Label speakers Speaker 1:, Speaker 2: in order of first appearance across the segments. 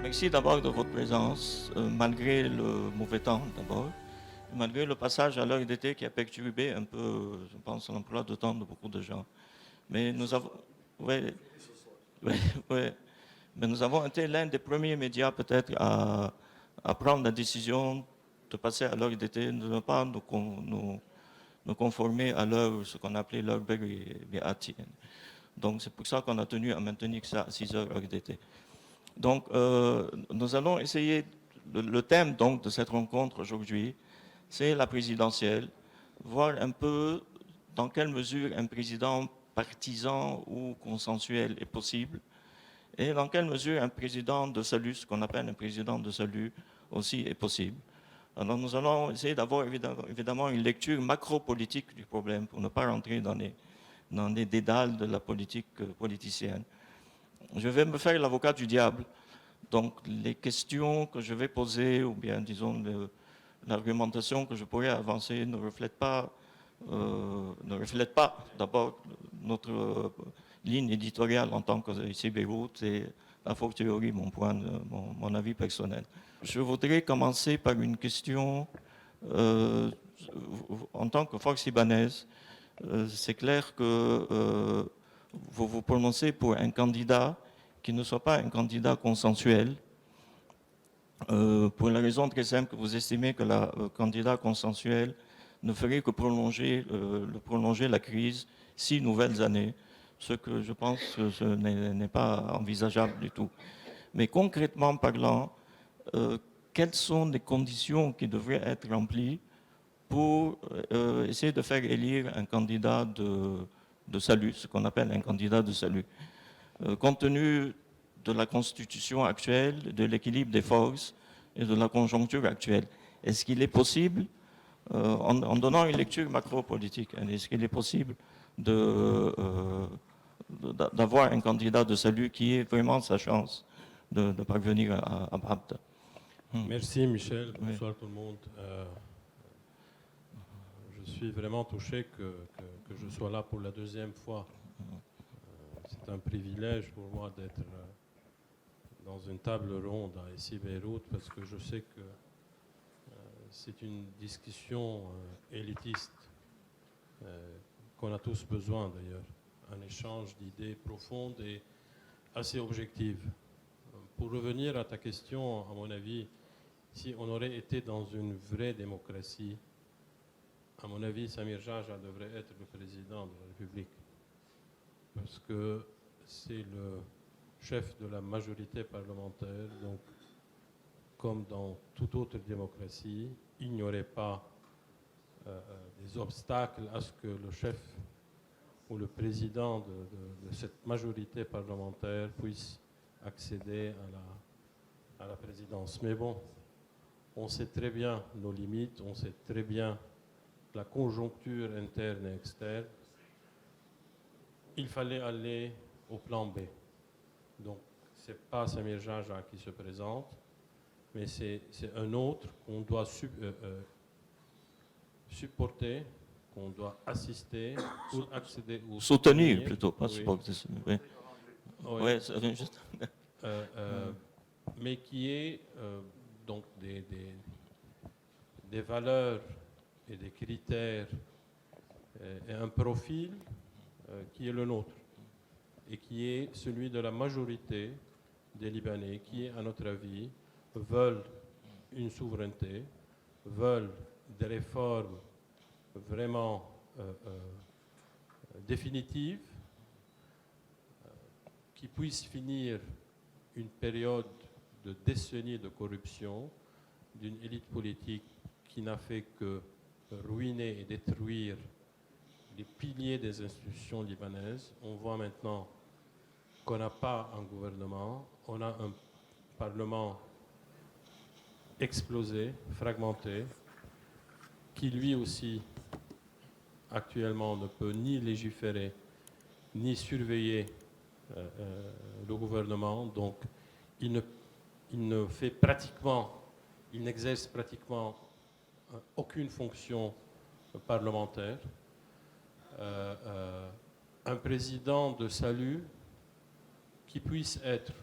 Speaker 1: Merci d'abord de votre présence, malgré le mauvais temps d'abord, malgré le passage à l'heure d'été qui a perturbé un peu, je pense, l'emploi de temps de beaucoup de gens. Mais nous avons, ouais, ouais, ouais. Mais nous avons été l'un des premiers médias peut-être à prendre la décision de passer à l'heure d'été, de ne pas nous conformer à l'heure, ce qu'on appelait l'heure béatienne. Donc c'est pour ça qu'on a tenu à maintenir ça à 6 heures heure d'été. Donc nous allons essayer, le thème donc de cette rencontre aujourd'hui, c'est la présidentielle, voir un peu dans quelle mesure un président partisan ou consensuel est possible, et dans quelle mesure un président de salut, ce qu'on appelle un président de salut, aussi est possible. Alors nous allons essayer d'avoir évidemment une lecture macro-politique du problème pour ne pas rentrer dans les dédales de la politique politicienne. Je vais me faire l'avocat du diable. Donc les questions que je vais poser, ou bien disons l'argumentation que je pourrais avancer ne reflète pas d'abord notre ligne éditoriale en tant que ici Beyrouth et a fortiori mon avis personnel. Je voudrais commencer par une question en tant que force libanaise. C'est clair que vous vous prononcez pour un candidat qui ne soit pas un candidat consensuel, pour la raison très simple que vous estimez que le candidat consensuel ne ferait que prolonger la crise 6 nouvelles années, ce que je pense que ce n'est pas envisageable du tout. Mais concrètement parlant, quelles sont les conditions qui devraient être remplies pour essayer de faire élire un candidat de salut, ce qu'on appelle un candidat de salut. Compte tenu de la constitution actuelle, de l'équilibre des forces et de la conjoncture actuelle, est-ce qu'il est possible, en donnant une lecture macro-politique, est-ce qu'il est possible d'avoir un candidat de salut qui ait vraiment sa chance de parvenir à Bagdad?
Speaker 2: Merci Michel, bonsoir tout le monde. Je suis vraiment touché que je sois là pour la deuxième fois. C'est un privilège pour moi d'être dans une table ronde ici à Beyrouth parce que je sais que c'est une discussion élitiste qu'on a tous besoin d'ailleurs. Un échange d'idées profondes et assez objectives. Pour revenir à ta question, à mon avis, si on aurait été dans une vraie démocratie, à mon avis, Samir Jaja devrait être le président de la République. Parce que c'est le chef de la majorité parlementaire. Donc, comme dans toute autre démocratie, il n'y aurait pas des obstacles à ce que le chef ou le président de cette majorité parlementaire puisse accéder à la présidence. Mais bon, on sait très bien nos limites, on sait très bien la conjoncture interne et externe. Il fallait aller au plan B. Donc, ce n'est pas Samir Jaja qui se présente, mais c'est un autre qu'on doit supporter, qu'on doit assister pour accéder au
Speaker 1: soutenir plutôt, pas
Speaker 2: oui.
Speaker 1: supporter. Oui.
Speaker 2: Oui.
Speaker 1: Ouais, ça vient juste.
Speaker 2: Mais qui est donc des valeurs et des critères et un profil qui est le nôtre et qui est celui de la majorité des Libanais qui, à notre avis, veulent une souveraineté, veulent des réformes vraiment définitives qui puissent finir une période de décennies de corruption d'une élite politique qui n'a fait que ruiner et détruire les piliers des institutions libanaises. On voit maintenant qu'on n'a pas un gouvernement, on a un parlement explosé, fragmenté, qui lui aussi actuellement ne peut ni légiférer ni surveiller le gouvernement. Donc il n'exerce pratiquement aucune fonction parlementaire. Un président de salut qui puisse être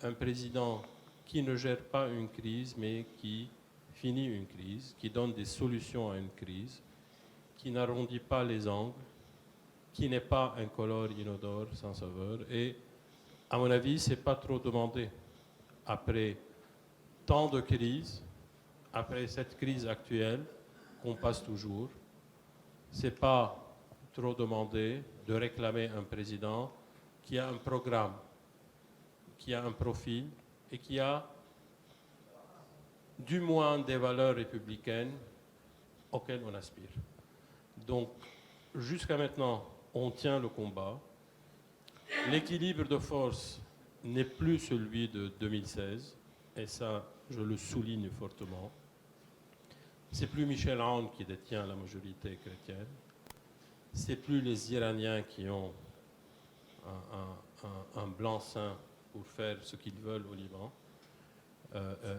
Speaker 2: un président qui ne gère pas une crise, mais qui finit une crise, qui donne des solutions à une crise, qui n'arrondit pas les angles, qui n'est pas incolore, inodore, sans saveur. Et à mon avis, ce n'est pas trop demandé. Après tant de crises, après cette crise actuelle qu'on passe toujours, ce n'est pas trop demandé de réclamer un président qui a un programme, qui a un profil et qui a du moins des valeurs républicaines auxquelles on aspire. Donc, jusqu'à maintenant, on tient le combat. L'équilibre de force n'est plus celui de 2016, et ça, je le souligne fortement. C'est plus Michel Aoun qui détient la majorité chrétienne. C'est plus les Iraniens qui ont un blanc-seing pour faire ce qu'ils veulent au Liban.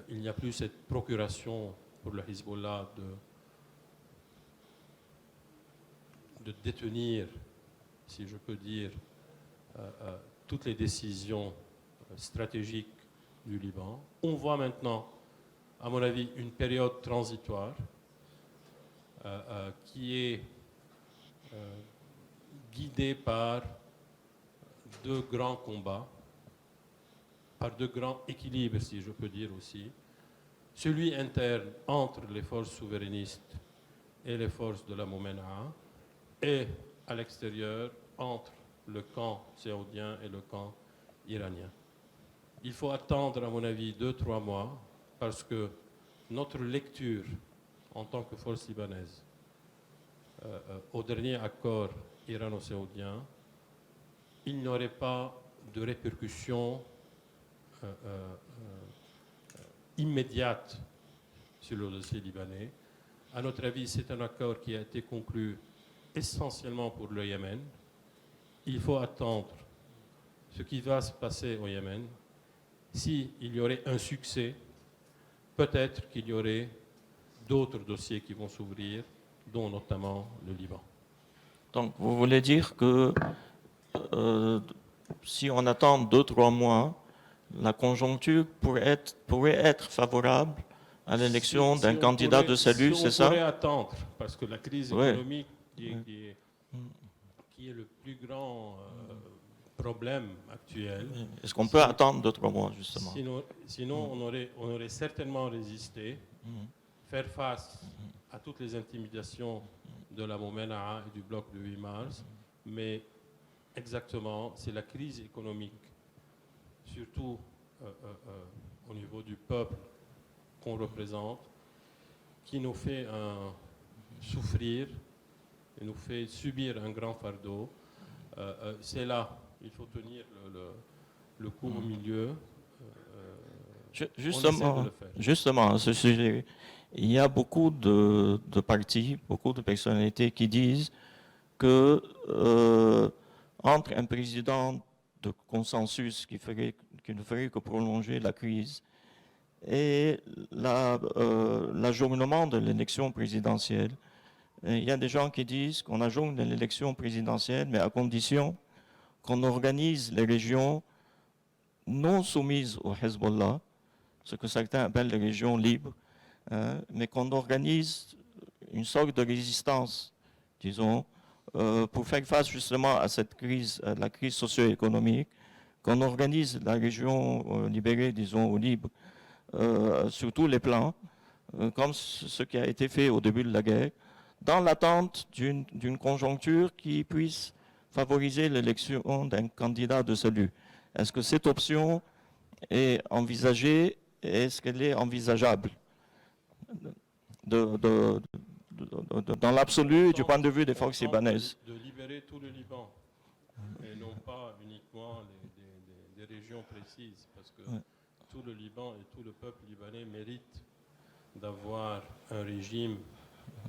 Speaker 2: Il n'y a plus cette procuration pour le Hezbollah de détenir, si je peux dire, toutes les décisions stratégiques du Liban. On voit maintenant, à mon avis, une période transitoire qui est guidée par deux grands combats, par deux grands équilibres, si je peux dire aussi. Celui interne entre les forces souverainistes et les forces de la Momenaa, et à l'extérieur entre le camp saoudien et le camp iranien. Il faut attendre, à mon avis, 2-3 mois, parce que notre lecture en tant que force libanaise au dernier accord irano-saoudien, il n'y aurait pas de répercussions immédiates sur le dossier libanais. À notre avis, c'est un accord qui a été conclu essentiellement pour le Yémen. Il faut attendre ce qui va se passer au Yémen. S'il y aurait un succès, peut-être qu'il y aurait d'autres dossiers qui vont s'ouvrir, dont notamment le Liban.
Speaker 1: Donc, vous voulez dire que si on attend 2-3 mois, la conjoncture pourrait être favorable à l'élection d'un candidat de salut, c'est ça?
Speaker 2: On pourrait attendre, parce que la crise économique qui est le plus grand problème actuel.
Speaker 1: Est-ce qu'on peut attendre 2-3 mois, justement?
Speaker 2: Sinon on aurait certainement résisté, faire face à toutes les intimidations de la Momenaa et du bloc de 8 mars, mais exactement, c'est la crise économique, surtout au niveau du peuple qu'on représente, qui nous fait souffrir et nous fait subir un grand fardeau. C'est là, il faut tenir le coup au milieu.
Speaker 1: Justement, à ce sujet, il y a beaucoup de partis, beaucoup de personnalités qui disent que entre un président de consensus qui ne ferait que prolonger la crise et l'ajournement de l'élection présidentielle, il y a des gens qui disent qu'on ajourne l'élection présidentielle, mais à condition qu'on organise les régions non soumises au Hezbollah, ce que certains appellent les régions libres, mais qu'on organise une sorte de résistance, disons, pour faire face justement à cette crise, à la crise socio-économique, qu'on organise la région libérée, disons, au libre, sur tous les plans, comme ce qui a été fait au début de la guerre, dans l'attente d'une conjoncture qui puisse favoriser l'élection d'un candidat de salut. Est-ce que cette option est envisagée et est-ce qu'elle est envisageable dans l'absolu du point de vue des forces libanaises?
Speaker 2: De libérer tout le Liban et non pas uniquement des régions précises, parce que tout le Liban et tout le peuple libanais méritent d'avoir un régime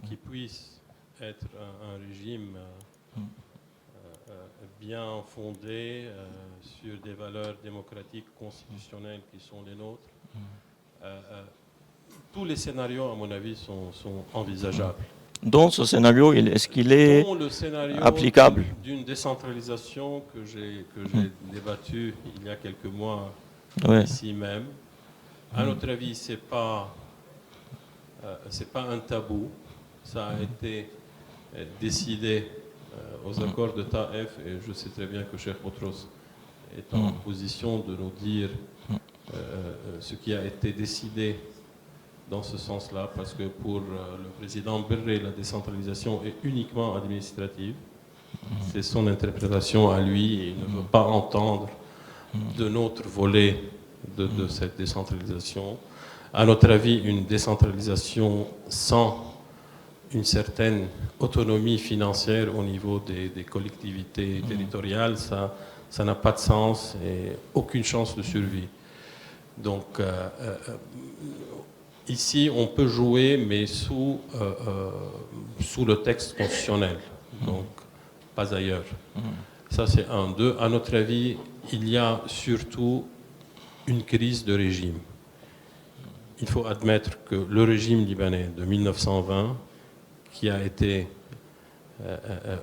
Speaker 2: qui puisse être un régime bien fondé sur des valeurs démocratiques constitutionnelles qui sont les nôtres. Tous les scénarios, à mon avis, sont envisageables.
Speaker 1: Donc ce scénario, est-ce qu'il est applicable?
Speaker 2: D'une décentralisation que j'ai débattue il y a quelques mois
Speaker 1: Ouais.
Speaker 2: ici même. À notre avis, c'est pas un tabou. Ça a été décidé aux accords de Taïf, et je sais très bien que Cheikh Boutros est en position de nous dire ce qui a été décidé dans ce sens-là, parce que pour le président Berré, la décentralisation est uniquement administrative. C'est son interprétation à lui, et il ne veut pas entendre de notre volet de cette décentralisation. À notre avis, une décentralisation sans une certaine autonomie financière au niveau des collectivités territoriales, ça n'a pas de sens et aucune chance de survie. Donc, ici, on peut jouer, mais sous le texte constitutionnel, donc pas ailleurs. Ça, c'est un. Deux, à notre avis, il y a surtout une crise de régime. Il faut admettre que le régime libanais de 1920, qui a été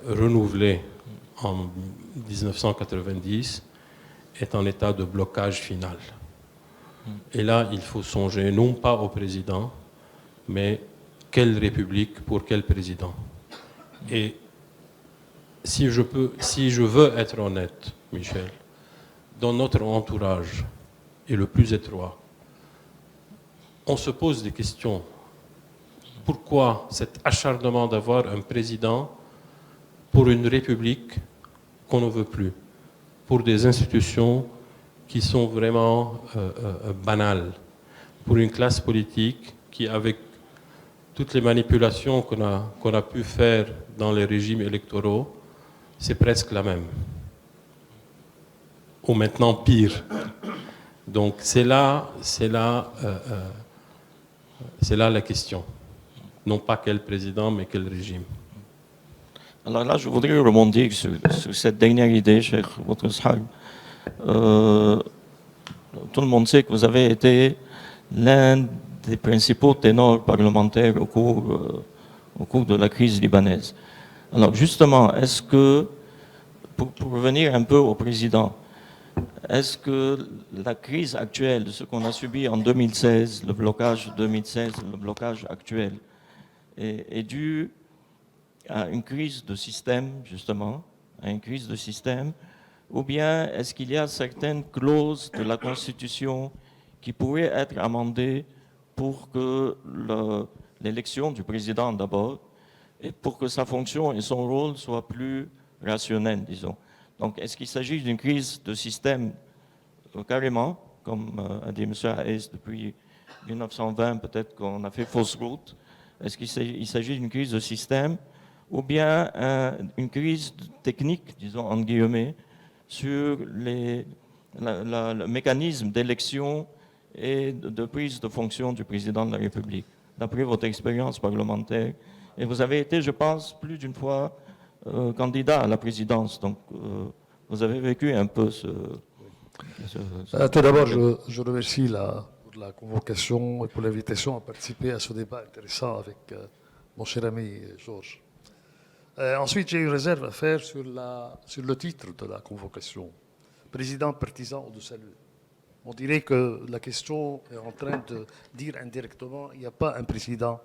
Speaker 2: renouvelé en 1990, est en état de blocage final. Et là, il faut songer non pas au président, mais quelle république pour quel président. Et si je veux être honnête, Michel, dans notre entourage, et le plus étroit, on se pose des questions. Pourquoi cet acharnement d'avoir un président pour une république qu'on ne veut plus, pour des institutions qui sont vraiment banales, pour une classe politique qui, avec toutes les manipulations qu'on a pu faire dans les régimes électoraux, c'est presque la même. Ou maintenant pire. Donc c'est là la question. Non pas quel président, mais quel régime.
Speaker 1: Alors là, je voudrais rebondir sur cette dernière idée, cher votre Sahab. Tout le monde sait que vous avez été l'un des principaux ténors parlementaires au cours de la crise libanaise. Alors justement, est-ce que, pour revenir un peu au président, est-ce que la crise actuelle, de ce qu'on a subi en 2016, le blocage 2016, le blocage actuel, est due à une crise de système, justement, à une crise de système, ou bien est-ce qu'il y a certaines clauses de la Constitution qui pourraient être amendées pour que l'élection du président d'abord, et pour que sa fonction et son rôle soient plus rationnels, disons. Donc, est-ce qu'il s'agit d'une crise de système carrément, comme a dit M. Hayes depuis 1920, peut-être qu'on a fait fausse route? Est-ce qu'il s'agit d'une crise de système ou bien une crise technique, disons en guillemets, sur le mécanisme d'élection et de prise de fonction du président de la République, d'après votre expérience parlementaire? Et vous avez été, je pense, plus d'une fois candidat à la présidence, donc vous avez vécu un peu
Speaker 3: Tout d'abord, je remercie pour la convocation et pour l'invitation à participer à ce débat intéressant avec mon cher ami Georges. Ensuite, j'ai une réserve à faire sur le titre de la convocation. Président partisan ou de salut. On dirait que la question est en train de dire indirectement qu'il n'y a pas un président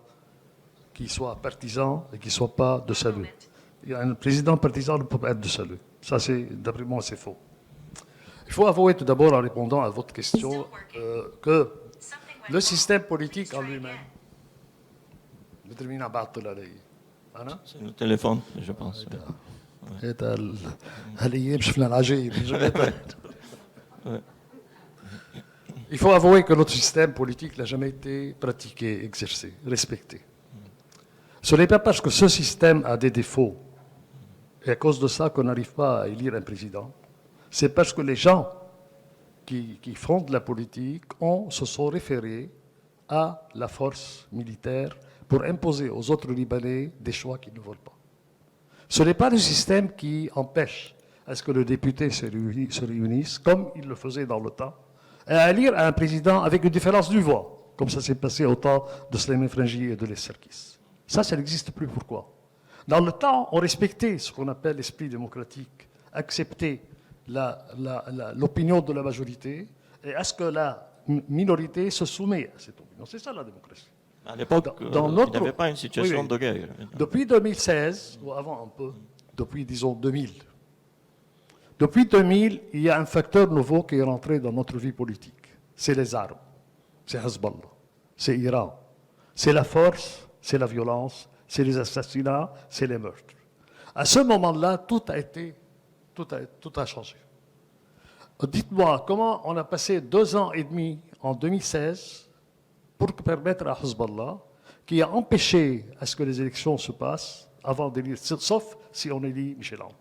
Speaker 3: qui soit partisan et qui ne soit pas de salut. Un président partisan ne peut pas être de salut. Ça, d'après moi, c'est faux. Il faut avouer tout d'abord, en répondant à votre question, que le système politique en lui-même...
Speaker 1: C'est le téléphone, je pense.
Speaker 3: Il faut avouer que notre système politique n'a jamais été pratiqué, exercé, respecté. Ce n'est pas parce que ce système a des défauts et à cause de ça qu'on n'arrive pas à élire un président. C'est parce que les gens qui font de la politique se sont référés à la force militaire pour imposer aux autres Libanais des choix qu'ils ne veulent pas. Ce n'est pas le système qui empêche à ce que le député se réunisse, comme il le faisait dans le temps, et à élire un président avec une différence d'une voix, comme ça s'est passé au temps de Slimane Frangi et de Les Sarkis. Ça n'existe plus. Pourquoi? Dans le temps, on respectait ce qu'on appelle l'esprit démocratique, acceptait l'opinion de la majorité et à ce que la minorité se soumet à cette opinion. C'est ça la démocratie.
Speaker 1: À l'époque,
Speaker 3: Dans
Speaker 1: il
Speaker 3: notre-
Speaker 1: n'y avait pas une situation
Speaker 3: Oui, oui.
Speaker 1: de guerre.
Speaker 3: Depuis 2016, ou avant un peu, depuis disons 2000, depuis 2000, il y a un facteur nouveau qui est rentré dans notre vie politique. C'est les armes. C'est Hezbollah. C'est Iran. C'est la force, c'est la violence, c'est les assassinats, c'est les meurtres. À ce moment-là, tout a changé. Dites-moi, comment on a passé 2 ans et demi en 2016 pour permettre à Hezbollah, qui a empêché à ce que les élections se passent avant d'élire, sauf si on élit Michel Aoun.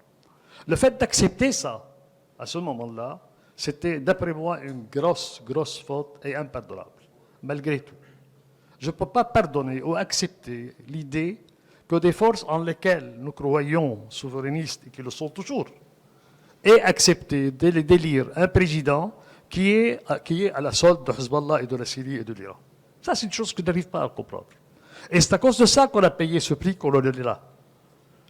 Speaker 3: Le fait d'accepter ça, à ce moment-là, c'était, d'après moi, une grosse, grosse faute et impardonnable, malgré tout. Je ne peux pas pardonner ou accepter l'idée que des forces en lesquelles nous croyons souverainistes et qui le sont toujours, aient accepté d'élire un président qui est à la solde de Hezbollah et de la Syrie et de l'Iran. Ça, c'est une chose que je n'arrive pas à comprendre. Et c'est à cause de ça qu'on a payé ce prix qu'on est là.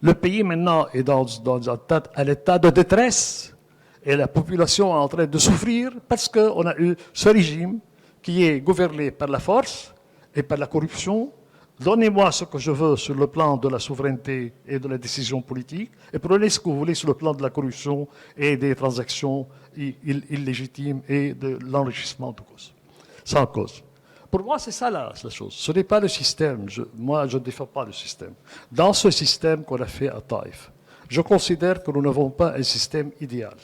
Speaker 3: Le pays maintenant est dans un état de détresse et la population est en train de souffrir parce qu'on a eu ce régime qui est gouverné par la force et par la corruption. Donnez-moi ce que je veux sur le plan de la souveraineté et de la décision politique et prenez ce que vous voulez sur le plan de la corruption et des transactions illégitimes et de l'enrichissement de cause, sans cause. Pour moi, c'est ça la chose. Ce n'est pas le système. Moi, je ne défends pas le système. Dans ce système qu'on a fait à Taïf, je considère que nous n'avons pas un système idéal.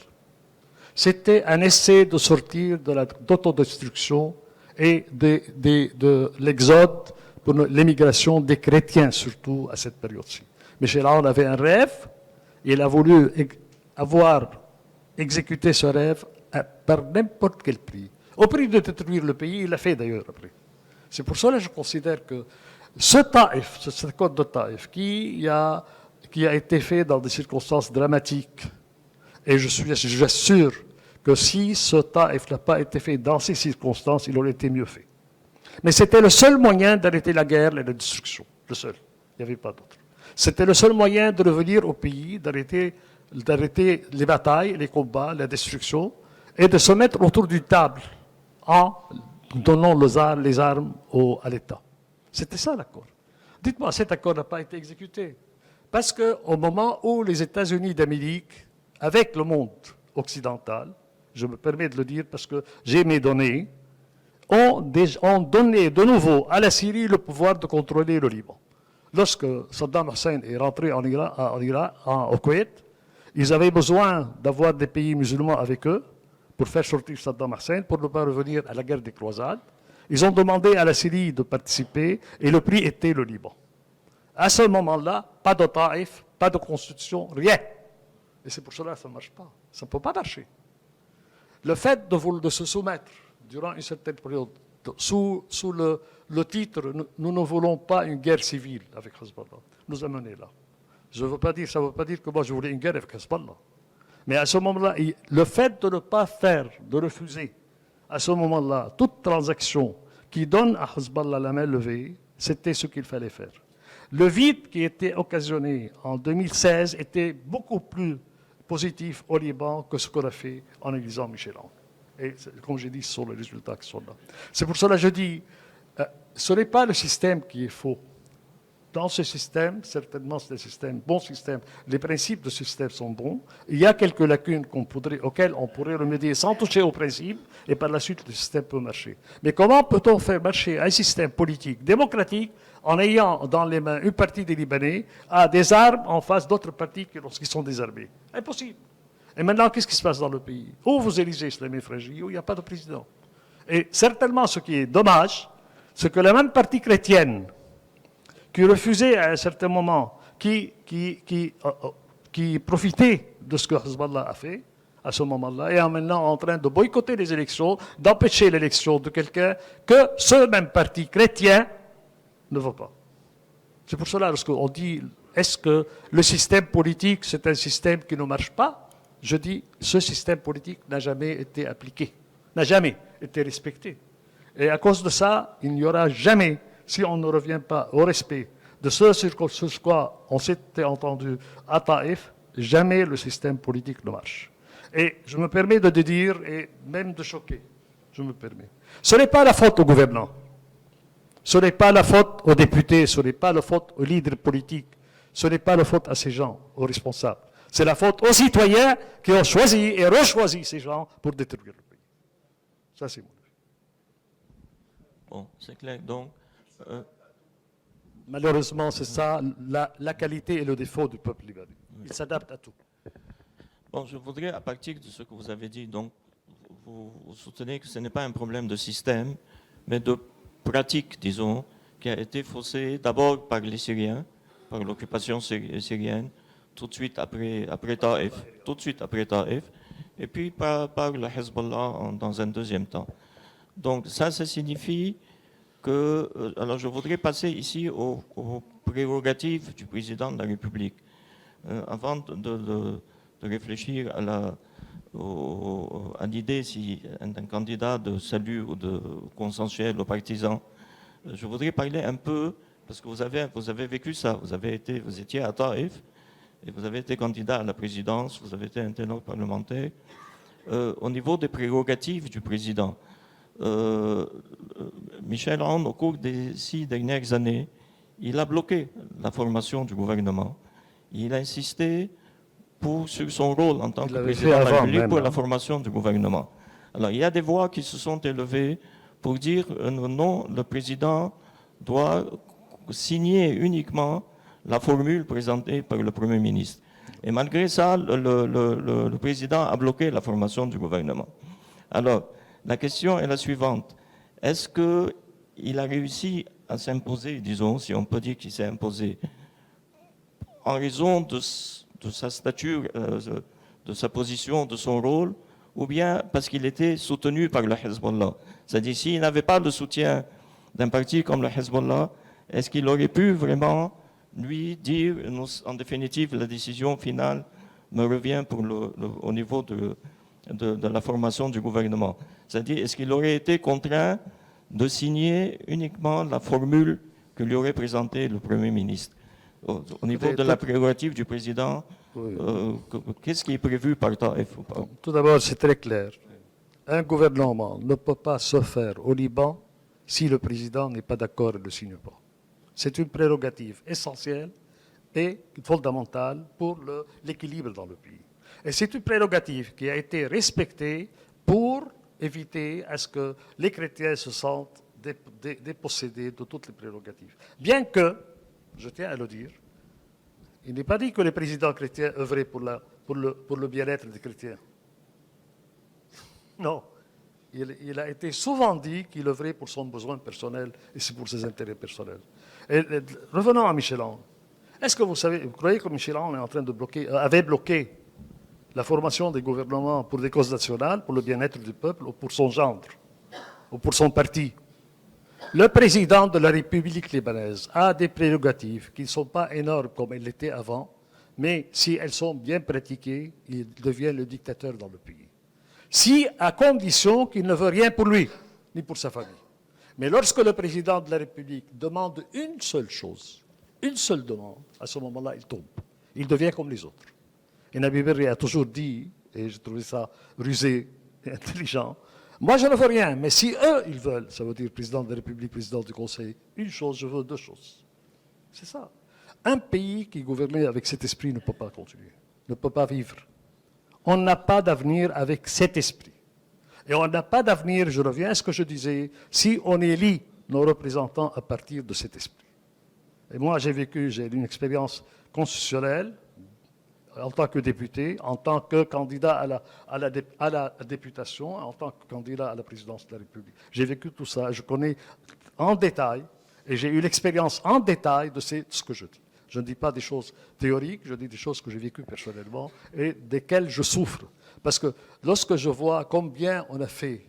Speaker 3: C'était un essai de sortir de l'autodestruction et de l'exode pour l'émigration des chrétiens, surtout à cette période-ci. Michel Aoun avait un rêve, et il a voulu avoir exécuté ce rêve par n'importe quel prix. Au prix de détruire le pays, il l'a fait d'ailleurs après. C'est pour cela que je considère que ce Taïf, ce code de Taïf, qui a été fait dans des circonstances dramatiques, et j'assure que si ce Taïf n'a pas été fait dans ces circonstances, il aurait été mieux fait. Mais c'était le seul moyen d'arrêter la guerre et la destruction. Le seul. Il n'y avait pas d'autre. C'était le seul moyen de revenir au pays, d'arrêter les batailles, les combats, la destruction, et de se mettre autour d'une table en donnant les armes à l'État. C'était ça l'accord. Dites-moi, cet accord n'a pas été exécuté. Parce qu'au moment où les États-Unis d'Amérique, avec le monde occidental, je me permets de le dire parce que j'ai mes données, ont donné de nouveau à la Syrie le pouvoir de contrôler le Liban. Lorsque Saddam Hussein est rentré au Koweït, ils avaient besoin d'avoir des pays musulmans avec eux pour faire sortir Saddam Hussein, pour ne pas revenir à la guerre des croisades. Ils ont demandé à la Syrie de participer et le prix était le Liban. À ce moment-là, pas de Taïf, pas de constitution, rien. Et c'est pour cela que ça ne marche pas. Ça ne peut pas marcher. Le fait de se soumettre durant une certaine période, sous le titre « Nous ne voulons pas une guerre civile avec Hezbollah », nous a menés là. Ça ne veut pas dire que moi je voulais une guerre avec Hezbollah. Mais à ce moment-là, le fait de ne pas faire, de refuser, à ce moment-là, toute transaction qui donne à Hezbollah la main levée, c'était ce qu'il fallait faire. Le vide qui était occasionné en 2016 était beaucoup plus positif au Liban que ce qu'on a fait en élisant Michel Aoun. Et comme j'ai dit, ce sont les résultats qui sont là. C'est pour cela que je dis, ce n'est pas le système qui est faux. Dans ce système, certainement c'est un système, bon système, les principes de ce système sont bons. Il y a quelques lacunes auxquelles on pourrait remédier sans toucher aux principes, et par la suite le système peut marcher. Mais comment peut-on faire marcher un système politique démocratique en ayant dans les mains une partie des Libanais à des armes en face d'autres parties qui sont désarmées? Impossible. Et maintenant, qu'est-ce qui se passe dans le pays? Où vous élisez Slamé Fragi, où il n'y a pas de président. Et certainement, ce qui est dommage, c'est que la même partie chrétienne qui refusait à un certain moment, qui profitait de ce que Hezbollah a fait à ce moment-là, et est maintenant en train de boycotter les élections, d'empêcher l'élection de quelqu'un que ce même parti chrétien ne veut pas. C'est pour cela, lorsqu'on dit, est-ce que le système politique, c'est un système qui ne marche pas? Je dis, ce système politique n'a jamais été appliqué, n'a jamais été respecté. Et à cause de ça, il n'y aura jamais, si on ne revient pas au respect de ce sur quoi on s'était entendu à Taïf, jamais le système politique ne marche. Et je me permets de dire, et même de choquer, Je me permets. Ce n'est pas la faute aux gouvernants. Ce n'est pas la faute aux députés, ce n'est pas la faute aux leaders politiques, ce n'est pas la faute à ces gens, aux responsables. C'est la faute aux citoyens qui ont choisi et rechoisi ces gens pour détruire le pays. Ça, c'est mon avis.
Speaker 1: Bon, c'est clair. Donc,
Speaker 3: Malheureusement, c'est ça la qualité et le défaut du peuple libanais. Il s'adapte à tout.
Speaker 1: bon, je voudrais, à partir de ce que vous avez dit, donc, vous soutenez que ce n'est pas un problème de système, mais de pratique, disons, qui a été faussée d'abord par les Syriens, par l'occupation syrienne, tout de suite après Taïf, et puis par le Hezbollah dans un deuxième temps. Donc ça signifie que... alors je voudrais passer ici aux prérogatives du président de la République. Avant de réfléchir à l'idée si un candidat de salut ou de consensuel ou partisan, je voudrais parler un peu, parce que vous avez vécu ça, vous étiez à Taïf, et vous avez été candidat à la présidence, vous avez été un ténor parlementaire. Au niveau des prérogatives du président, Michel Aoun, au cours des 6 dernières années, il a bloqué la formation du gouvernement. Il a insisté sur son rôle en tant que président de la République pour la formation du gouvernement. Alors, il y a des voix qui se sont élevées pour dire non, le président doit signer uniquement la formule présentée par le Premier ministre. Et malgré ça, le président a bloqué la formation du gouvernement. Alors, la question est la suivante. Est-ce qu'il a réussi à s'imposer, disons, si on peut dire qu'il s'est imposé, en raison de sa stature, de sa position, de son rôle, ou bien parce qu'il était soutenu par le Hezbollah? C'est-à-dire, s'il n'avait pas le soutien d'un parti comme le Hezbollah, est-ce qu'il aurait pu vraiment lui dire, en définitive, la décision finale me revient au niveau de la formation du gouvernement? C'est-à-dire, est-ce qu'il aurait été contraint de signer uniquement la formule que lui aurait présentée le Premier ministre? Au niveau de la prérogative du président, qu'est-ce qui est prévu par Taïf ou pas?
Speaker 3: Tout d'abord, c'est très clair. Un gouvernement ne peut pas se faire au Liban si le président n'est pas d'accord et ne le signe pas. C'est une prérogative essentielle et fondamentale pour l'équilibre dans le pays. Et c'est une prérogative qui a été respectée pour éviter à ce que les chrétiens se sentent dépossédés de toutes les prérogatives. Bien que, je tiens à le dire, il n'est pas dit que les présidents chrétiens œuvraient pour le bien-être des chrétiens. Non. Il a été souvent dit qu'il œuvrait pour son besoin personnel et c'est pour ses intérêts personnels. Et revenons à Michel Aoun. Est-ce que vous croyez que Michel Aoun est en train de avait bloqué la formation des gouvernements pour des causes nationales, pour le bien-être du peuple, ou pour son gendre, ou pour son parti? Le président de la République libanaise a des prérogatives qui ne sont pas énormes comme elles l'étaient avant, mais si elles sont bien pratiquées, il devient le dictateur dans le pays. Si, à condition qu'il ne veut rien pour lui, ni pour sa famille. Mais lorsque le président de la République demande une seule chose, une seule demande, à ce moment-là, il tombe. Il devient comme les autres. Et Nabi Berri a toujours dit, et j'ai trouvé ça rusé et intelligent, moi je ne veux rien, mais si eux, ils veulent, ça veut dire président de la République, président du Conseil, une chose, je veux deux choses. C'est ça. Un pays qui est gouverné avec cet esprit ne peut pas continuer, ne peut pas vivre. On n'a pas d'avenir avec cet esprit. Et on n'a pas d'avenir, je reviens à ce que je disais, si on élit nos représentants à partir de cet esprit. Et moi, j'ai une expérience constitutionnelle en tant que député, en tant que candidat à la députation, en tant que candidat à la présidence de la République. J'ai vécu tout ça, je connais en détail, et j'ai eu l'expérience en détail de ce que je dis. Je ne dis pas des choses théoriques, je dis des choses que j'ai vécues personnellement et desquelles je souffre. Parce que lorsque je vois combien on a fait,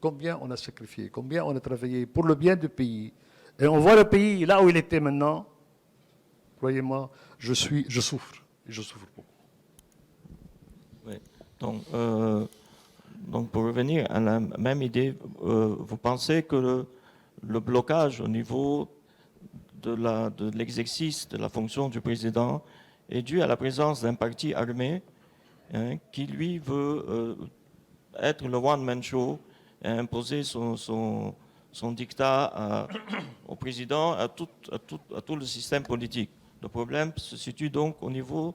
Speaker 3: combien on a sacrifié, combien on a travaillé pour le bien du pays, et on voit le pays là où il était maintenant, croyez-moi, je souffre. Et je souffre beaucoup.
Speaker 1: Oui. Donc, pour revenir à la même idée, vous pensez que le blocage au niveau de l'exercice de la fonction du président est dû à la présence d'un parti armé qui, lui, veut être le one-man show et a imposé son dictat au président, à tout le système politique. Le problème se situe donc au niveau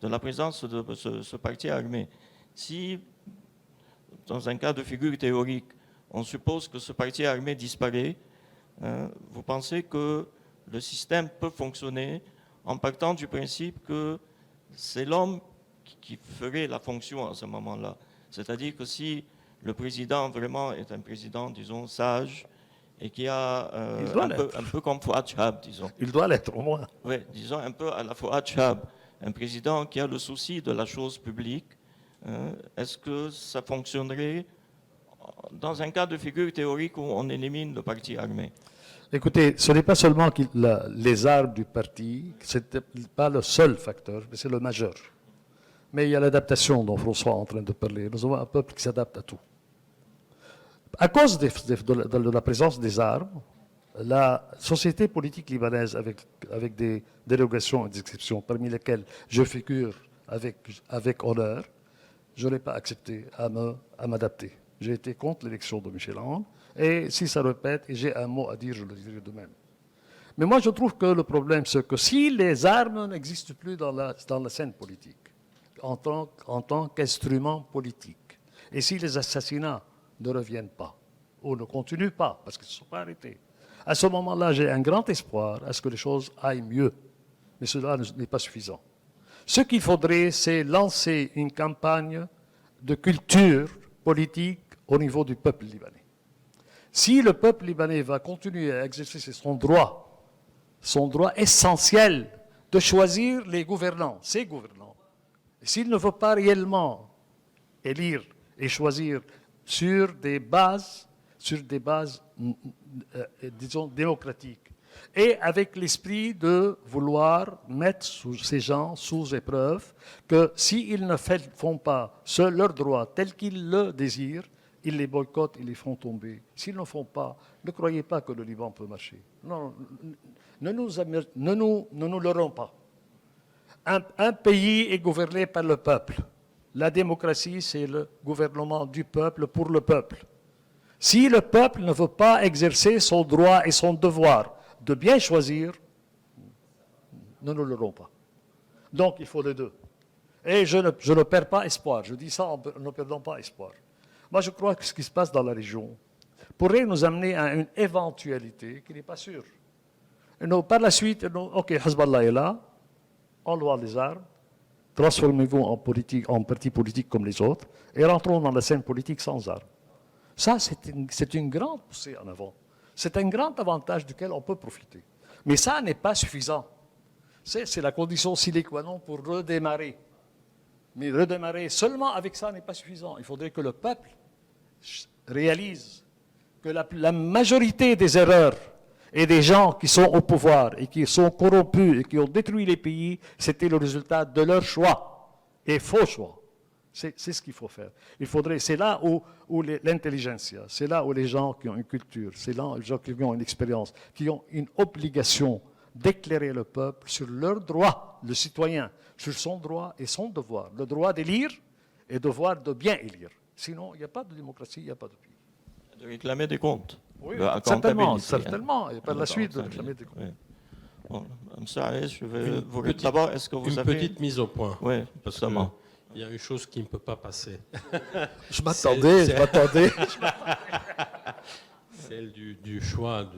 Speaker 1: de la présence de ce parti armé. Si, dans un cas de figure théorique, on suppose que ce parti armé disparaît, vous pensez que le système peut fonctionner en partant du principe que c'est l'homme qui ferait la fonction à ce moment-là. C'est-à-dire que si le président vraiment est un président, disons, sage, et qui a un peu comme Fouad Chahab, disons.
Speaker 3: Il doit l'être, au moins.
Speaker 1: Oui, disons un peu à la Fouad Chahab, un président qui a le souci de la chose publique. Est-ce que ça fonctionnerait dans un cas de figure théorique où on élimine le parti armé?
Speaker 3: Écoutez, ce n'est pas seulement les armes du parti, ce n'est pas le seul facteur, mais c'est le majeur. Mais il y a l'adaptation dont François est en train de parler. Nous avons un peuple qui s'adapte à tout. À cause de la présence des armes, la société politique libanaise, avec des dérogations et des exceptions, parmi lesquelles je figure avec honneur, je n'ai pas accepté à m'adapter. J'ai été contre l'élection de Michel Aoun, et si ça répète, et j'ai un mot à dire, je le dirai de même. Mais moi, je trouve que le problème, c'est que si les armes n'existent plus dans la scène politique, en tant qu'instrument politique, et si les assassinats ne reviennent pas, ou ne continuent pas, parce qu'ils ne sont pas arrêtés, à ce moment-là, j'ai un grand espoir à ce que les choses aillent mieux. Mais cela n'est pas suffisant. Ce qu'il faudrait, c'est lancer une campagne de culture politique au niveau du peuple libanais. Si le peuple libanais va continuer à exercer son droit essentiel de choisir les gouvernants, ses gouvernants, s'il ne veut pas réellement élire et choisir sur des bases, disons, démocratiques, et avec l'esprit de vouloir mettre ces gens sous épreuve, que s'ils ne font pas leur droit tel qu'ils le désirent, ils les boycottent, ils les font tomber. S'ils ne le font pas, ne croyez pas que le Liban peut marcher. Non, ne nous leurrons pas. Un pays est gouverné par le peuple. La démocratie, c'est le gouvernement du peuple pour le peuple. Si le peuple ne veut pas exercer son droit et son devoir de bien choisir, ne nous leurrons pas. Donc, il faut les deux. Et je ne perds pas espoir. Je dis ça en ne perdant pas espoir. Moi, je crois que ce qui se passe dans la région pourrait nous amener à une éventualité qui n'est pas sûre. Et nous, par la suite, OK, Hezbollah est là, enlevons les armes, transformez-vous en parti politique comme les autres, et rentrons dans la scène politique sans armes. Ça, c'est une grande poussée en avant. C'est un grand avantage duquel on peut profiter. Mais ça n'est pas suffisant. C'est la condition sine qua non pour redémarrer. Mais redémarrer seulement avec ça n'est pas suffisant. Il faudrait que le peuple réalise que la majorité des erreurs et des gens qui sont au pouvoir et qui sont corrompus et qui ont détruit les pays, c'était le résultat de leur choix, et faux choix. C'est ce qu'il faut faire. C'est là où l'intelligentsia, c'est là où les gens qui ont une culture, c'est là où les gens qui ont une expérience, qui ont une obligation d'éclairer le peuple sur leurs droits, le citoyen, sur son droit et son devoir. Le droit d'élire et le devoir de bien élire. Sinon, il n'y a pas de démocratie, il n'y a pas de pays.
Speaker 1: De réclamer des comptes.
Speaker 3: Oui,
Speaker 1: Certainement.
Speaker 3: certainement. Et par la suite, de réclamer des comptes.
Speaker 1: Oui. Bon, M. Arès, je vais vous d'abord, est-ce que vous
Speaker 2: avez... Une petite mise au point.
Speaker 1: Oui, justement.
Speaker 2: Il y a une chose qui ne peut pas passer.
Speaker 3: Je m'attendais.
Speaker 2: Celle du choix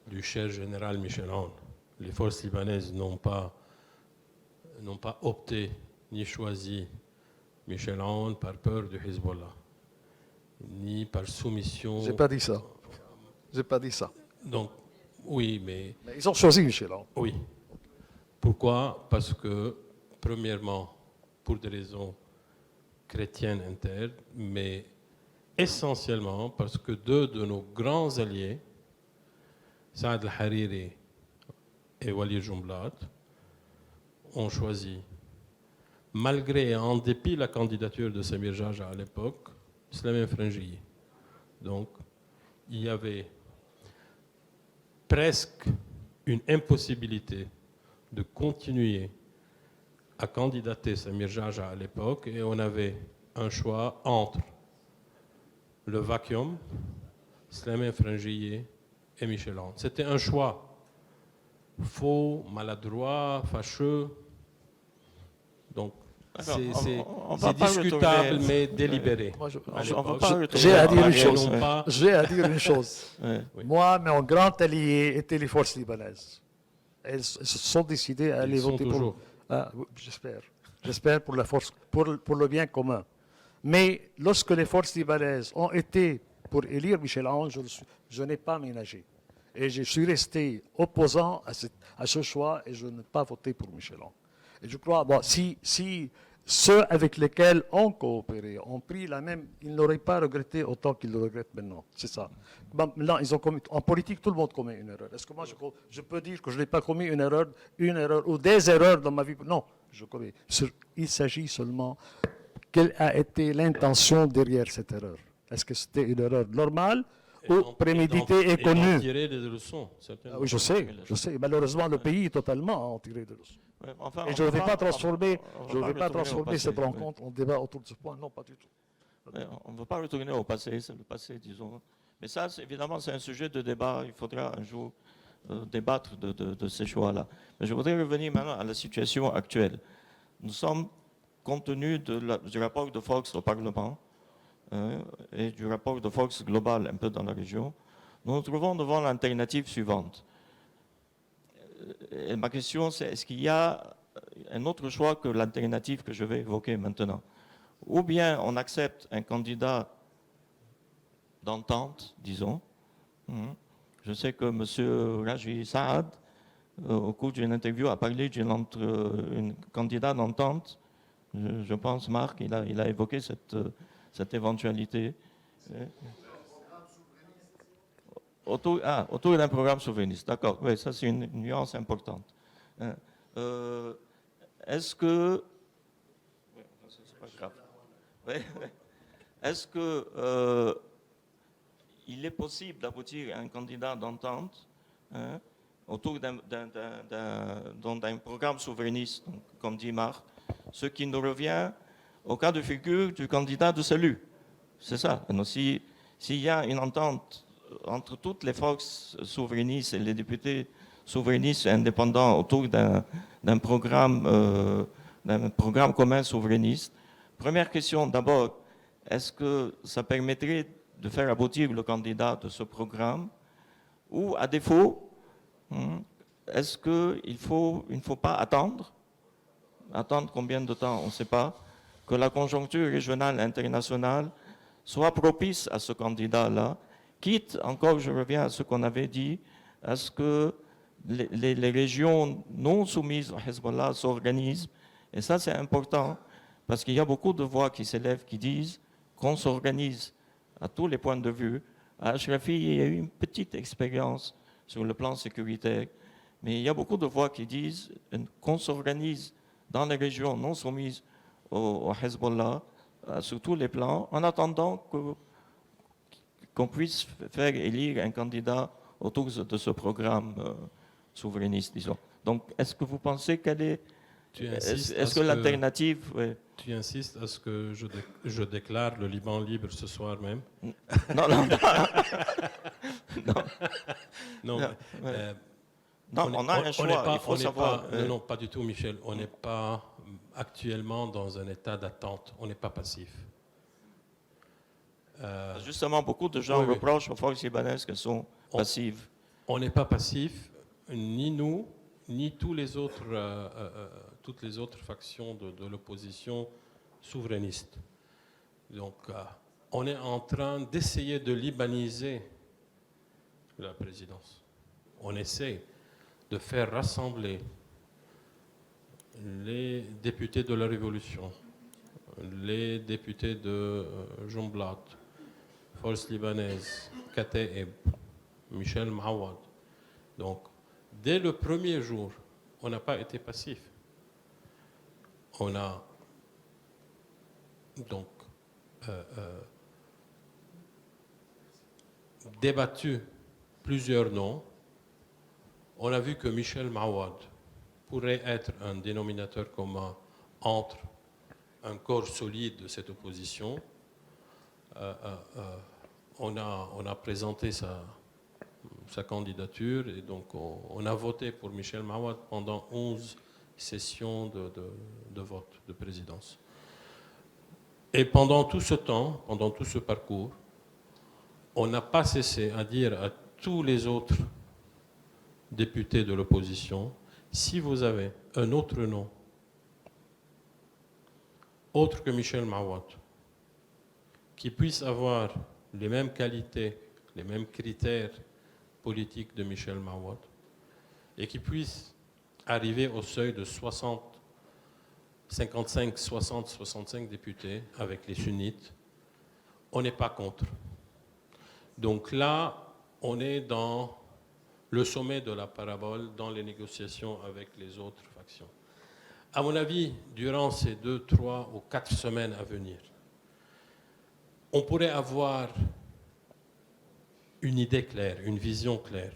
Speaker 2: du chef général Michel Aoun. Les forces libanaises n'ont pas opté ni choisi Michel Aoun par peur du Hezbollah, ni par soumission.
Speaker 3: J'ai pas dit ça.
Speaker 2: Donc, oui, mais
Speaker 3: ils ont choisi Michel Aoun.
Speaker 2: Oui. Pourquoi? Parce que, premièrement, pour des raisons chrétiennes internes, mais essentiellement parce que deux de nos grands alliés, Saad al-Hariri et Walid Jumblat, ont choisi, malgré et en dépit la candidature de Samir Jaja à l'époque, Slamim Frangiyi. Donc, il y avait presque une impossibilité de continuer à candidater Samir Jaja à l'époque, et on avait un choix entre le Vacuum, Slimane Frangier et Michel Aoun. C'était un choix faux, maladroit, fâcheux. Donc,
Speaker 1: on va
Speaker 2: c'est
Speaker 1: pas
Speaker 2: discutable,
Speaker 1: retourner.
Speaker 2: mais délibéré.
Speaker 3: Moi,
Speaker 2: À
Speaker 1: on va
Speaker 2: l'époque,
Speaker 1: pas retourner
Speaker 3: j'ai à
Speaker 1: en
Speaker 3: dire une
Speaker 1: arrière,
Speaker 3: chose.
Speaker 2: non
Speaker 1: ouais.
Speaker 2: pas-
Speaker 3: J'ai à dire une chose.
Speaker 1: Ouais.
Speaker 2: Oui.
Speaker 3: Moi, mon grand allié étaient les forces libanaises. Elles se sont décidées à aller
Speaker 2: Ils sont
Speaker 3: voter
Speaker 2: toujours.
Speaker 3: pour. Ah, oui, j'espère. J'espère pour la force, pour le bien commun. Mais lorsque les forces libanaises ont été pour élire Michel Aoun, je n'ai pas ménagé. Et je suis resté opposant à ce choix et je n'ai pas voté pour Michel Aoun. Et je crois, bon, si ceux avec lesquels on coopéré ont pris la même, ils n'auraient pas regretté autant qu'ils le regrettent maintenant. C'est ça. Bon, maintenant, ils ont commis, en politique, tout le monde commet une erreur. Est-ce que moi, je peux dire que je n'ai pas commis une erreur ou des erreurs dans ma vie? Non, je commets. Il s'agit seulement quelle a été l'intention derrière cette erreur. Est-ce que c'était une erreur normale ou préméditée et
Speaker 2: d'en
Speaker 3: connue?
Speaker 2: tirer des leçons, certainement.
Speaker 3: Ah oui, je sais. Malheureusement, le pays est totalement en tiré de leçon.
Speaker 1: Ouais, enfin,
Speaker 3: Et
Speaker 1: on
Speaker 3: je ne
Speaker 1: va
Speaker 3: vais pas transformer,
Speaker 1: on va
Speaker 3: je ne vais pas
Speaker 1: retourner au
Speaker 3: transformer
Speaker 1: passé,
Speaker 3: cette
Speaker 1: ouais.
Speaker 3: rencontre en débat autour de ce point. Non, pas du tout.
Speaker 1: Ouais, on ne veut pas retourner au passé, c'est le passé, disons. Mais ça, évidemment, c'est un sujet de débat. Il faudra un jour débattre de ces choix-là. Mais je voudrais revenir maintenant à la situation actuelle. Nous sommes, compte tenu du rapport de force au Parlement et du rapport de force global un peu dans la région, nous nous trouvons devant l'alternative suivante. Et ma question, c'est est-ce qu'il y a un autre choix que l'alternative que je vais évoquer maintenant? Ou bien on accepte un candidat d'entente, disons. Je sais que M. Raji Saad, au cours d'une interview, a parlé d'une candidat d'entente. Je pense, Marc, il a évoqué cette éventualité. Autour d'un programme souverainiste, d'accord. Oui, ça c'est une nuance importante. Est-ce que... C'est pas grave. Ouais. Est-ce que il est possible d'aboutir à un candidat d'entente autour d'un programme souverainiste, donc, comme dit Marc, ce qui nous revient au cas de figure du candidat de salut. C'est ça. Donc, s'il y a une entente entre toutes les forces souverainistes et les députés souverainistes et indépendants autour d'un programme commun souverainiste, première question d'abord, est-ce que ça permettrait de faire aboutir le candidat de ce programme? Ou à défaut, est-ce qu'il ne faut pas attendre? Attendre combien de temps? On ne sait pas. Que la conjoncture régionale et internationale soit propice à ce candidat-là, quitte, encore je reviens à ce qu'on avait dit, à ce que les régions non soumises au Hezbollah s'organisent. Et ça, c'est important, parce qu'il y a beaucoup de voix qui s'élèvent, qui disent qu'on s'organise à tous les points de vue. À Ashrafi, il y a eu une petite expérience sur le plan sécuritaire, mais il y a beaucoup de voix qui disent qu'on s'organise dans les régions non soumises au Hezbollah, sur tous les plans, en attendant qu'on puisse faire élire un candidat autour de ce programme souverainiste, disons. Donc, est-ce que vous pensez qu'elle est... Est-ce que l'alternative... Ouais.
Speaker 2: Tu insistes à ce que je déclare le Liban libre ce soir même?
Speaker 1: Non, non,
Speaker 2: Non,
Speaker 1: non, on a un choix, il faut savoir...
Speaker 2: Non, pas du tout, Michel. On n'est pas actuellement dans un état d'attente. On n'est pas passif.
Speaker 1: Justement, beaucoup de gens reprochent aux forces libanaises qu'elles sont passives.
Speaker 2: On n'est pas passif, ni nous, ni toutes les autres factions de l'opposition souverainiste. Donc, on est en train d'essayer de libaniser la présidence. On essaie de faire rassembler les députés de la Révolution, les députés de Jumblat, Force libanaise, Kataeb, Michel Mawad. Donc, dès le premier jour, on n'a pas été passif. On a donc débattu plusieurs noms. On a vu que Michel Mawad pourrait être un dénominateur commun entre un corps solide de cette opposition, on a présenté sa candidature et donc on a voté pour Michel Mawad pendant 11 sessions de vote de présidence. Et pendant tout ce temps, pendant tout ce parcours, on n'a pas cessé à dire à tous les autres députés de l'opposition, si vous avez un autre nom, autre que Michel Mawad, qui puisse avoir les mêmes qualités, les mêmes critères politiques de Michel Mawad, et qui puisse arriver au seuil de 55, 60, 65 députés avec les sunnites, on n'est pas contre. Donc là, on est dans le sommet de la parabole dans les négociations avec les autres factions. À mon avis, durant ces 2, 3 ou 4 semaines à venir, on pourrait avoir une idée claire, une vision claire.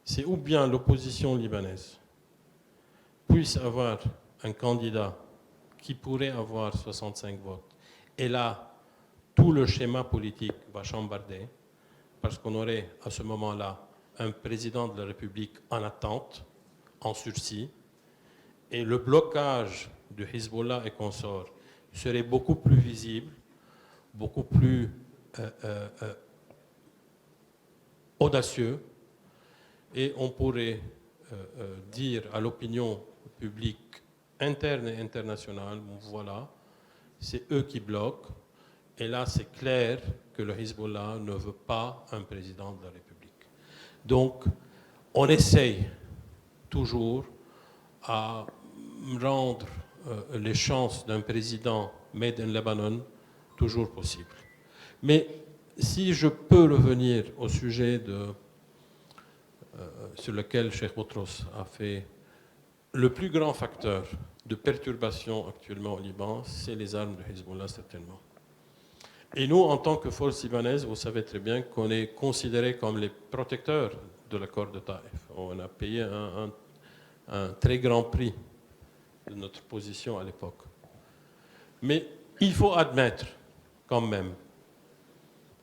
Speaker 2: C'est ou bien l'opposition libanaise puisse avoir un candidat qui pourrait avoir 65 votes, et là, tout le schéma politique va chambarder, parce qu'on aurait à ce moment-là un président de la République en attente, en sursis, et le blocage de Hezbollah et consorts serait beaucoup plus visible, beaucoup plus audacieux, et on pourrait dire à l'opinion publique interne et internationale, voilà, c'est eux qui bloquent, et là c'est clair que le Hezbollah ne veut pas un président de la République. Donc on essaye toujours à rendre les chances d'un président made in Lebanon toujours possibles. Mais si je peux revenir au sujet sur lequel Cheikh Boutros a fait, le plus grand facteur de perturbation actuellement au Liban, c'est les armes de Hezbollah, certainement. Et nous, en tant que force libanaise, vous savez très bien qu'on est considérés comme les protecteurs de l'accord de Taïf. On a payé un très grand prix de notre position à l'époque. Mais il faut admettre quand même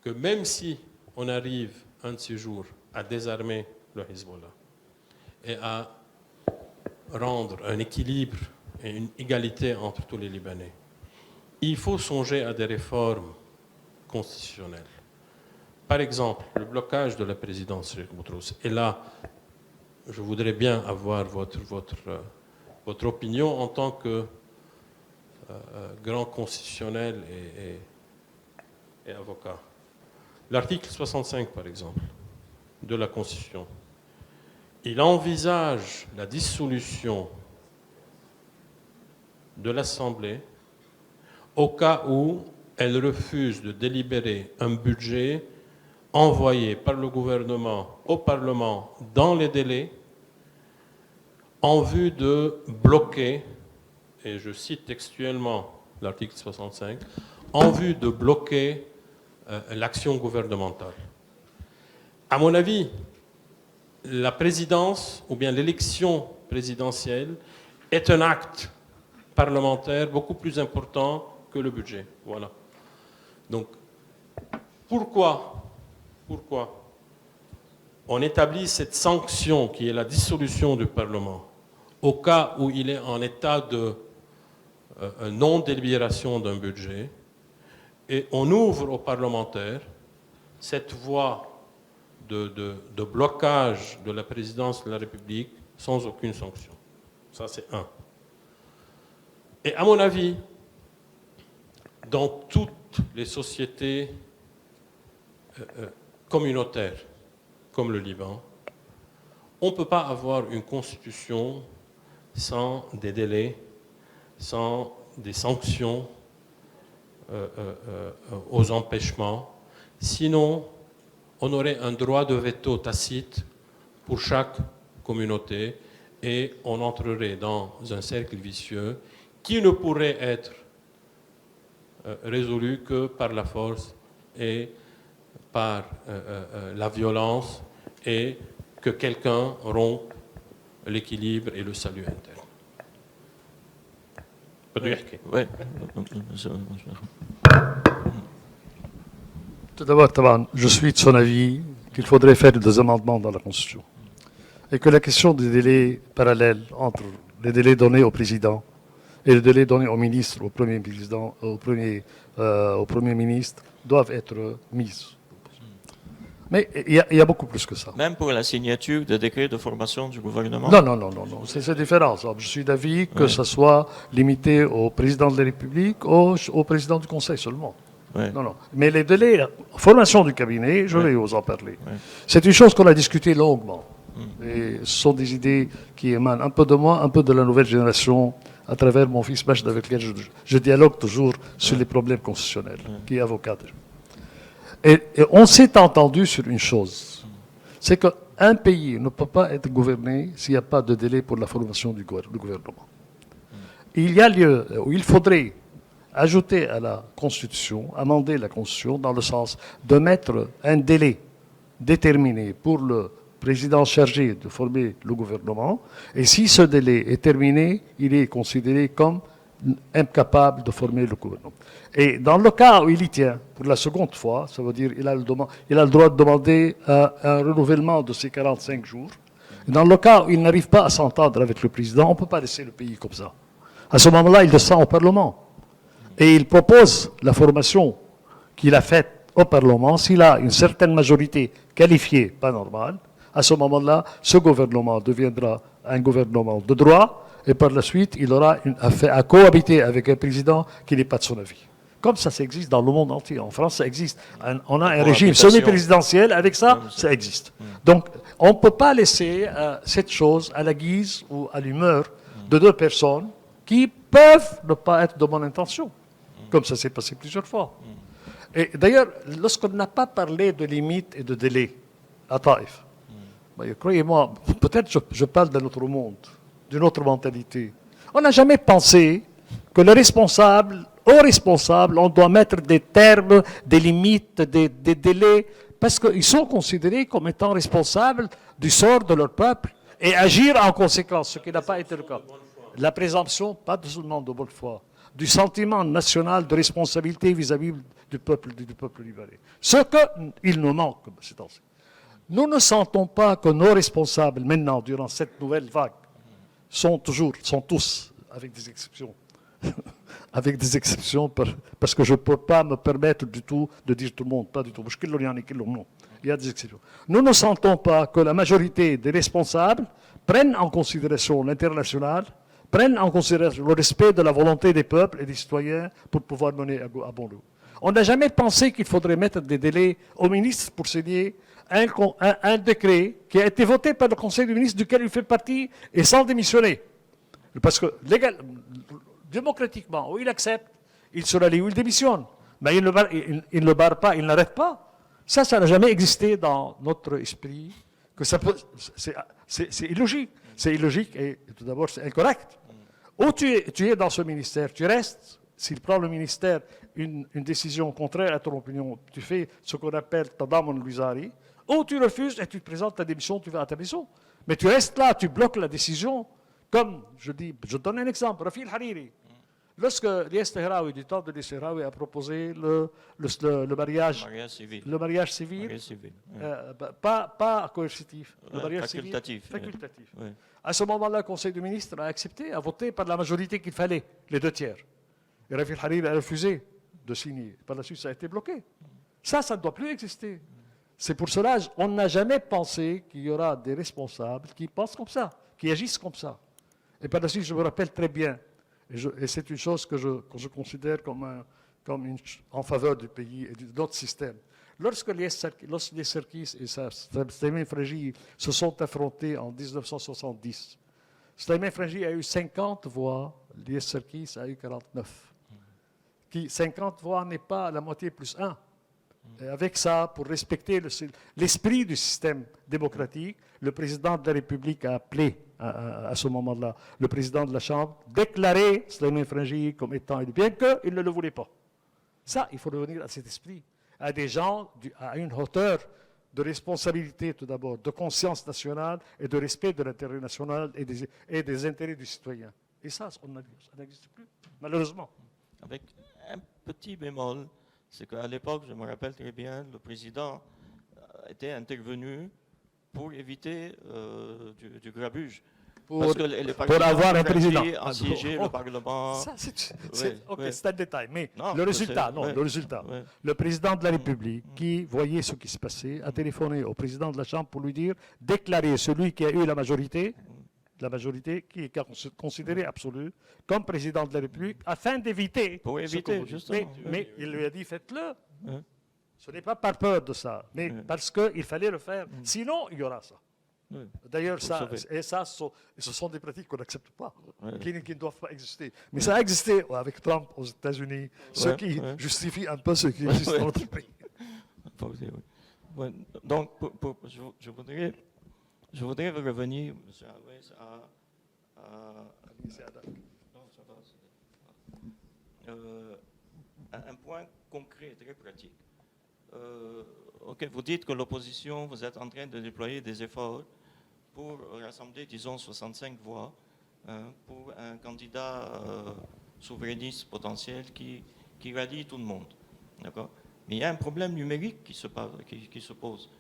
Speaker 2: que même si on arrive un de ces jours à désarmer le Hezbollah et à rendre un équilibre et une égalité entre tous les Libanais, il faut songer à des réformes constitutionnelles. Par exemple, le blocage de la présidence Cheikh Boutros. Et là, je voudrais bien avoir votre opinion en tant que grand constitutionnel et avocat. L'article 65, par exemple, de la Constitution, il envisage la dissolution de l'Assemblée au cas où elle refuse de délibérer un budget envoyé par le gouvernement au Parlement dans les délais en vue de bloquer, et je cite textuellement l'article 65, en vue de bloquer l'action gouvernementale. À mon avis, la présidence ou bien l'élection présidentielle est un acte parlementaire beaucoup plus important que le budget. Voilà. Donc, pourquoi on établit cette sanction qui est la dissolution du Parlement au cas où il est en état de non-délibération d'un budget, et on ouvre aux parlementaires cette voie de blocage de la présidence de la République sans aucune sanction. Ça, c'est un. Et à mon avis, dans toutes les sociétés communautaires, comme le Liban, on ne peut pas avoir une constitution sans des délais, sans des sanctions aux empêchements. Sinon, on aurait un droit de veto tacite pour chaque communauté et on entrerait dans un cercle vicieux qui ne pourrait être résolu que par la force et par la violence, et que quelqu'un rompe l'équilibre et le salut interne.
Speaker 1: Oui.
Speaker 3: Tout d'abord, Taban, je suis de son avis qu'il faudrait faire des amendements dans la Constitution. Et que la question des délais parallèles entre les délais donnés au président et les délais donnés au ministre, au premier président, au premier ministre, doivent être mises. Mais il y a beaucoup plus que ça.
Speaker 1: Même pour la signature des décrets de formation du gouvernement?
Speaker 3: Non. C'est différent. Je suis d'avis que ça soit limité au président de la République, au président du Conseil seulement.
Speaker 1: Ouais.
Speaker 3: Non. Mais les délais, formation du cabinet, je vais vous en parler.
Speaker 1: Ouais.
Speaker 3: C'est une chose qu'on a discutée longuement. Et ce sont des idées qui émanent un peu de moi, un peu de la nouvelle génération, à travers mon fils Majd avec lequel je dialogue toujours sur les problèmes constitutionnels, qui est avocat. Et on s'est entendu sur une chose, c'est qu'un pays ne peut pas être gouverné s'il n'y a pas de délai pour la formation du gouvernement. Il y a lieu, où il faudrait ajouter à la Constitution, amender la Constitution dans le sens de mettre un délai déterminé pour le président chargé de former le gouvernement, et si ce délai est terminé, il est considéré comme incapable de former le gouvernement. Et dans le cas où il y tient, pour la seconde fois, ça veut dire qu'il a le droit de demander un renouvellement de ces 45 jours. Et dans le cas où il n'arrive pas à s'entendre avec le président, on ne peut pas laisser le pays comme ça. À ce moment-là, il descend au Parlement. Et il propose la formation qu'il a faite au Parlement. S'il a une certaine majorité qualifiée, pas normale, à ce moment-là, ce gouvernement deviendra un gouvernement de droit, et par la suite, il aura à cohabiter avec un président qui n'est pas de son avis. Comme ça existe dans le monde entier. En France, ça existe. On a un régime semi-présidentiel, avec ça, ça existe. Donc, on ne peut pas laisser cette chose à la guise ou à l'humeur de deux personnes qui peuvent ne pas être de bonne intention, comme ça s'est passé plusieurs fois. Et d'ailleurs, lorsqu'on n'a pas parlé de limites et de délais à Taïf, croyez-moi, peut-être je parle d'un autre monde, d'une autre mentalité. On n'a jamais pensé que aux responsables, on doit mettre des termes, des limites, des délais, parce qu'ils sont considérés comme étant responsables du sort de leur peuple et agir en conséquence, ce qui n'a pas été le cas. La présomption, pas seulement de bonne foi, du sentiment national de responsabilité vis-à-vis du peuple libanais. Ce qu'il nous manque, c'est ainsi. Nous ne sentons pas que nos responsables, maintenant, durant cette nouvelle vague, sont tous, avec des exceptions, parce que je ne peux pas me permettre du tout de dire tout le monde, pas du tout. Il y a des exceptions. Nous ne sentons pas que la majorité des responsables prennent en considération l'international, prennent en considération le respect de la volonté des peuples et des citoyens pour pouvoir mener à bon bout. On n'a jamais pensé qu'il faudrait mettre des délais aux ministres pour signer un décret qui a été voté par le Conseil des ministres duquel il fait partie et sans démissionner. Parce que démocratiquement, où il accepte, il sera libre, il démissionne. Mais il ne barre pas, il n'arrête pas. Ça n'a jamais existé dans notre esprit. C'est illogique. C'est illogique et tout d'abord c'est incorrect. Ou tu es dans ce ministère, tu restes. S'il prend le ministère une décision contraire à ton opinion, tu fais ce qu'on appelle tadamon al-wizari, ou tu refuses et tu te présentes ta démission, tu vas à ta maison. Mais tu restes là, tu bloques la décision. Comme je donne un exemple, Rafi al-Hariri. Lorsque Lies Tehraoui, du temps de Lies Tehraoui, a proposé le mariage civil, pas coercitif, le mariage facultatif. Oui. À ce moment-là, le Conseil des ministres a accepté, a voté par la majorité qu'il fallait, les 2/3. Et Rafi al-Hariri a refusé de signer. Par la suite, ça a été bloqué. Ça ne doit plus exister. C'est pour cela qu'on n'a jamais pensé qu'il y aura des responsables qui pensent comme ça, qui agissent comme ça. Et par la suite, je me rappelle très bien, et c'est une chose que je considère comme en faveur du pays et de notre système. Lorsque les Serkis et Slimane Frangi se sont affrontés en 1970, Slimane Frangi a eu 50 voix, les Serkis a eu 49. 50 voix n'est pas la moitié plus 1. Et avec ça, pour respecter l'esprit du système démocratique, le président de la République a appelé à ce moment-là le président de la Chambre, déclarer Slimane Frangi comme étant élu, bien qu'il ne le voulait pas. Ça, il faut revenir à cet esprit, à des gens à une hauteur de responsabilité tout d'abord, de conscience nationale et de respect de l'intérêt national et des intérêts du citoyen. Et ça n'existe plus, malheureusement.
Speaker 1: Avec un petit bémol, c'est qu'à l'époque, je me rappelle très bien, le président était intervenu pour éviter du grabuge. Parce que les
Speaker 3: pour
Speaker 1: partisans
Speaker 3: avoir un
Speaker 1: du
Speaker 3: président.
Speaker 1: parti assiégeaient
Speaker 3: Oh,
Speaker 1: le Parlement.
Speaker 3: Ça, ok,
Speaker 1: ouais.
Speaker 3: c'est un détail. Mais
Speaker 1: Non,
Speaker 3: le résultat,
Speaker 1: ouais.
Speaker 3: le résultat.
Speaker 1: Ouais.
Speaker 3: Le président de la République, qui voyait ce qui se passait, a téléphoné au président de la Chambre pour lui dire déclarer celui qui a eu la majorité qui est considéré absolu, comme président de la République, afin d'éviter.
Speaker 1: Pour
Speaker 3: ce
Speaker 1: éviter,
Speaker 3: que vous dites.
Speaker 1: justement.
Speaker 3: Mais il lui a dit faites-le.
Speaker 1: Ouais.
Speaker 3: Ce n'est pas par peur de ça, mais parce qu'il fallait le faire. Sinon, il y aura ça.
Speaker 1: Ouais.
Speaker 3: D'ailleurs,
Speaker 1: Pour sauver.
Speaker 3: ce sont des pratiques qu'on n'accepte pas,
Speaker 1: Ouais.
Speaker 3: qui ne doivent pas exister. Mais ça a existé avec Trump aux États-Unis, ce
Speaker 1: Ouais,
Speaker 3: qui
Speaker 1: ouais.
Speaker 3: justifie un peu ce qui existe
Speaker 1: Ouais.
Speaker 3: dans notre pays.
Speaker 1: Oui. Ouais, donc, je voudrais revenir, M. Alves, non, ça va, à un point concret, très pratique. Ok, vous dites que l'opposition, vous êtes en train de déployer des efforts pour rassembler, disons, 65 voix pour un candidat souverainiste potentiel qui rallie tout le monde. D'accord ? Mais il y a un problème numérique qui se pose.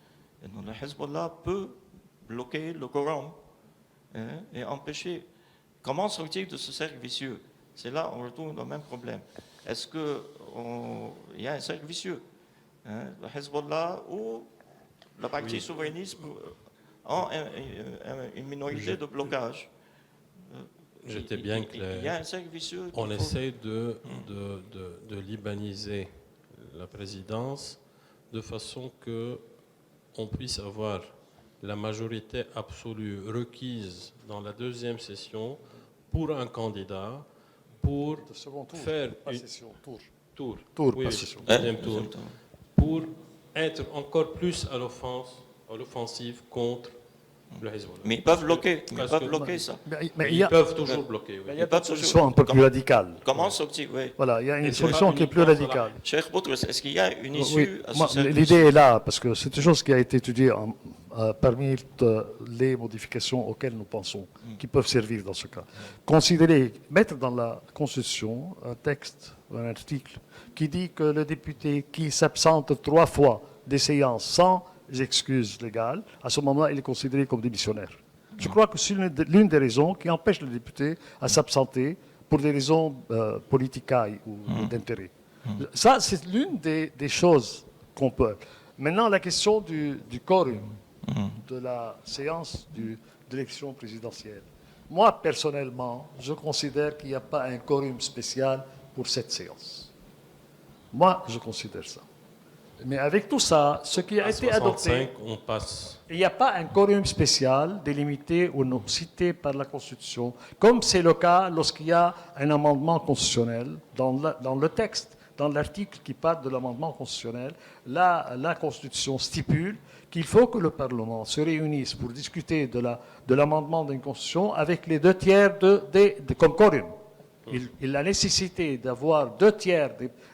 Speaker 1: Et donc, le Hezbollah peut bloquer le Coran et empêcher. Comment sortir de ce cercle vicieux? C'est là on retourne au même problème. Est-ce qu'il y a un cercle vicieux? Le Hezbollah ou le parti souverainiste ont une minorité de blocage.
Speaker 2: J'étais bien clair.
Speaker 1: Il y a un cercle vicieux.
Speaker 2: On essaie de libaniser la présidence de façon que on puisse avoir la majorité absolue requise dans la deuxième session pour un candidat pour
Speaker 3: Le second tour,
Speaker 2: faire
Speaker 3: pas
Speaker 2: une
Speaker 3: session, tour.
Speaker 2: tour,
Speaker 3: Tour,
Speaker 2: oui,
Speaker 3: pas
Speaker 2: oui,
Speaker 3: session.
Speaker 2: deuxième tour, pour être encore plus à l'offensive contre le Hezbollah.
Speaker 1: Mais ils peuvent bloquer,
Speaker 2: Parce que-
Speaker 1: ça.
Speaker 3: Mais
Speaker 2: Ils peuvent toujours bloquer. Oui.
Speaker 3: il y a
Speaker 1: peuvent
Speaker 3: une solution un peu plus radicale.
Speaker 1: Comment sortir? Oui.
Speaker 3: Voilà, il y a
Speaker 2: Et
Speaker 3: une
Speaker 2: c'est
Speaker 3: solution
Speaker 2: pas
Speaker 3: qui est plus
Speaker 2: uniquement
Speaker 3: radicale.
Speaker 1: Cheikh Boutros, est-ce qu'il y a une
Speaker 3: Oui,
Speaker 1: issue à ce
Speaker 3: moi,
Speaker 1: cercle
Speaker 3: l'idée
Speaker 1: vicieux?
Speaker 3: est là, parce que c'est une chose qui a été étudiée parmi les modifications auxquelles nous pensons, qui peuvent servir dans ce cas. Mettre dans la Constitution un texte, un article, qui dit que le député qui s'absente 3 fois des séances sans excuses légales, à ce moment-là, il est considéré comme démissionnaire. Je crois que c'est l'une des raisons qui empêche le député à s'absenter pour des raisons politicaires ou d'intérêt. Ça, c'est l'une des choses qu'on peut. Maintenant, la question du quorum de la séance d'élection présidentielle. Moi, personnellement, je considère qu'il n'y a pas un quorum spécial pour cette séance. Moi, je considère ça. Mais avec tout ça, ce qui a
Speaker 2: À
Speaker 3: été adopté...
Speaker 2: 65, on passe.
Speaker 3: Il n'y a pas un quorum spécial délimité ou non cité par la Constitution, comme c'est le cas lorsqu'il y a un amendement constitutionnel dans le texte, dans l'article qui parle de l'amendement constitutionnel. La Constitution stipule qu'il faut que le Parlement se réunisse pour discuter de l'amendement d'une Constitution avec les 2 tiers comme quorum. La nécessité d'avoir 2 tiers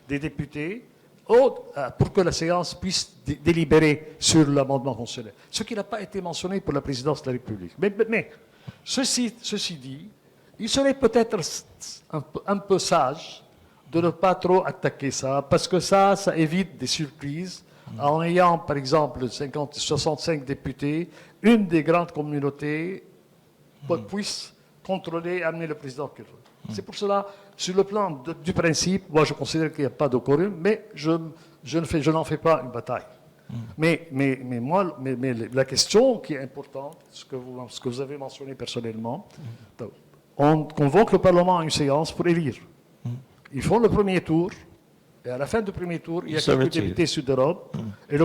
Speaker 3: des députés pour que la séance puisse délibérer sur l'amendement constitutionnel. Ce qui n'a pas été mentionné pour la présidence de la République. Mais ceci dit, il serait peut-être un peu sage de ne pas trop attaquer ça, parce que ça évite des surprises. En ayant, par exemple, 65 députés, une des grandes communautés puisse contrôler et amener le président qu'il veut. C'est pour cela, sur le plan du principe, moi je considère qu'il n'y a pas de quorum, mais je n'en fais pas une bataille. Mais la question qui est importante, ce que vous avez mentionné personnellement, on convoque le Parlement à une séance pour élire. Ils font le premier tour, et à la fin du premier tour, il y a quelques députés sud d'Europe, et le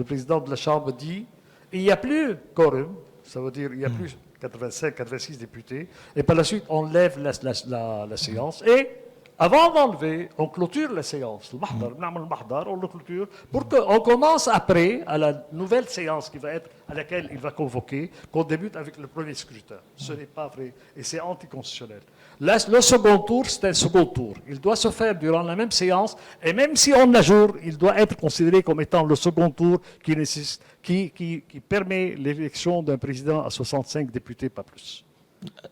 Speaker 3: président de la Chambre dit il n'y a plus quorum, ça veut dire il n'y a plus 85, 86 députés, et par la suite, on lève la séance, et avant d'enlever, on clôture la séance. On le clôture, pour qu'on commence après, à la nouvelle séance à laquelle il va convoquer, qu'on débute avec le premier scrutin. Ce n'est pas vrai, et c'est anticonstitutionnel. Le second tour, c'est un second tour. Il doit se faire durant la même séance, et même si on l'ajoute, il doit être considéré comme étant le second tour qui permet l'élection d'un président à 65 députés, pas plus.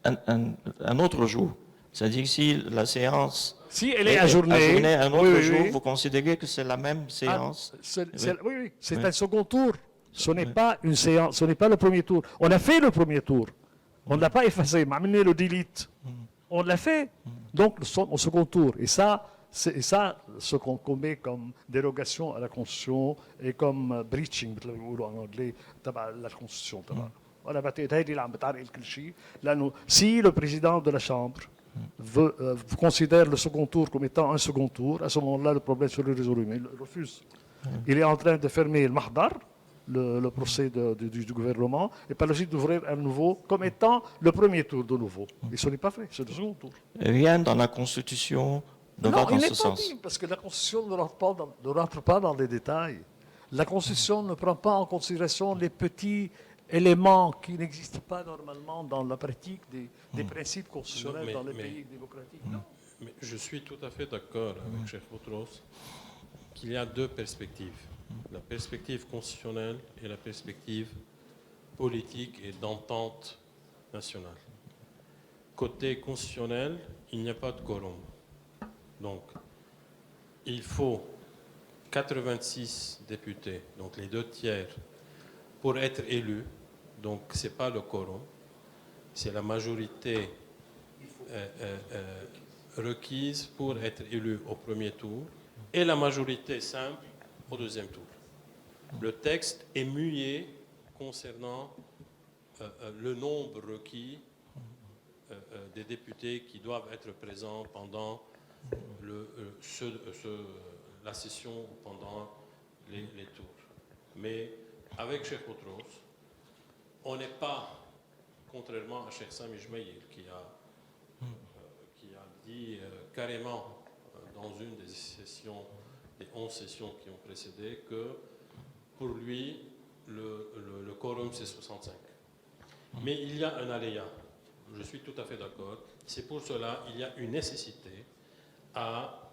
Speaker 1: Un autre jour, C'est-à-dire si la séance
Speaker 3: Si elle est ajournée,
Speaker 1: à un autre
Speaker 3: oui, oui,
Speaker 1: jour,
Speaker 3: oui.
Speaker 1: vous considérez que c'est la même
Speaker 3: Ah,
Speaker 1: séance?
Speaker 3: oui, oui, c'est
Speaker 1: Oui.
Speaker 3: un second tour. Ce n'est
Speaker 1: Oui.
Speaker 3: pas une séance, ce n'est pas le premier tour. On a fait le premier tour. On ne l'a pas effacé, m'a amené le delete. On l'a fait. Donc, au second tour. Et ça, ce qu'on met comme dérogation à la Constitution et comme breaching, en anglais, la Constitution. Voilà, si le président de la Chambre considère le second tour comme étant un second tour, à ce moment-là, le problème serait résolu. Mais il refuse. Il est en train de fermer le Mahdar, le procès du gouvernement, et par la suite d'ouvrir un nouveau comme étant le premier tour de nouveau. Et ce n'est pas fait, c'est le second tour.
Speaker 1: Rien dans la Constitution ne va
Speaker 3: Non,
Speaker 1: dans
Speaker 3: il n'est
Speaker 1: ce
Speaker 3: pas
Speaker 1: sens.
Speaker 3: dit, parce que la Constitution ne rentre pas dans les détails. La Constitution ne prend pas en considération les petits éléments qui n'existent pas normalement dans la pratique des principes constitutionnels dans les pays démocratiques. Non.
Speaker 2: Mais je suis tout à fait d'accord avec Cheikh Boutros qu'il y a deux perspectives. La perspective constitutionnelle et la perspective politique et d'entente nationale. Côté constitutionnel, il n'y a pas de quorum. Donc, il faut 86 députés, donc les 2/3, pour être élus. Donc, ce n'est pas le quorum, c'est la majorité requise pour être élu au premier tour et la majorité simple au deuxième tour. Le texte est muet concernant le nombre requis des députés qui doivent être présents pendant la session, pendant les tours. Mais avec Cheikh Boutros, on n'est pas, contrairement à Cheikh Sami Jmaïl, qui a dit carrément dans une des sessions, des 11 sessions qui ont précédé, que pour lui, le quorum, c'est 65. Mais il y a un aléa. Je suis tout à fait d'accord. C'est pour cela qu'il y a une nécessité à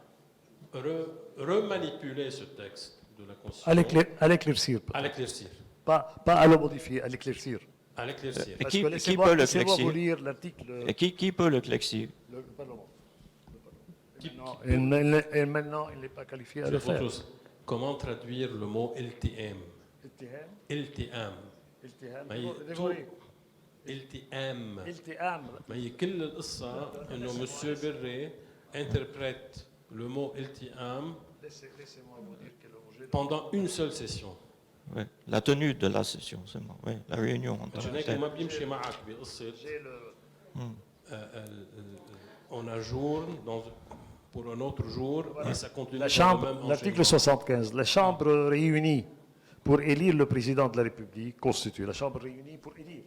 Speaker 2: remanipuler ce texte de la Constitution.
Speaker 3: À l'éclaircir.
Speaker 2: À l'éclaircir.
Speaker 3: Pas à le modifier, à l'éclaircir.
Speaker 2: À l'éclaircir.
Speaker 1: Et
Speaker 3: Parce
Speaker 1: qui
Speaker 3: que
Speaker 1: peut le
Speaker 3: laissez-moi
Speaker 1: clexir?
Speaker 3: vous lire l'article.
Speaker 1: Et qui peut le clexir?
Speaker 3: Le Parlement. Et maintenant, il n'est pas qualifié à le faire.
Speaker 2: Comment traduire le mot LTM? LTM. LTM. ما هي كل القصة إنه M. Berré interprète le mot LTM pendant une seule session.
Speaker 1: Ouais, la tenue de la session seulement, oui, la réunion en tant que telle.
Speaker 2: ما بيمشي معك بقصة on ajourne pour un autre jour et ça continue.
Speaker 3: L'article 75, la Chambre réunie pour élire le président de la République constitue. La Chambre réunie pour élire.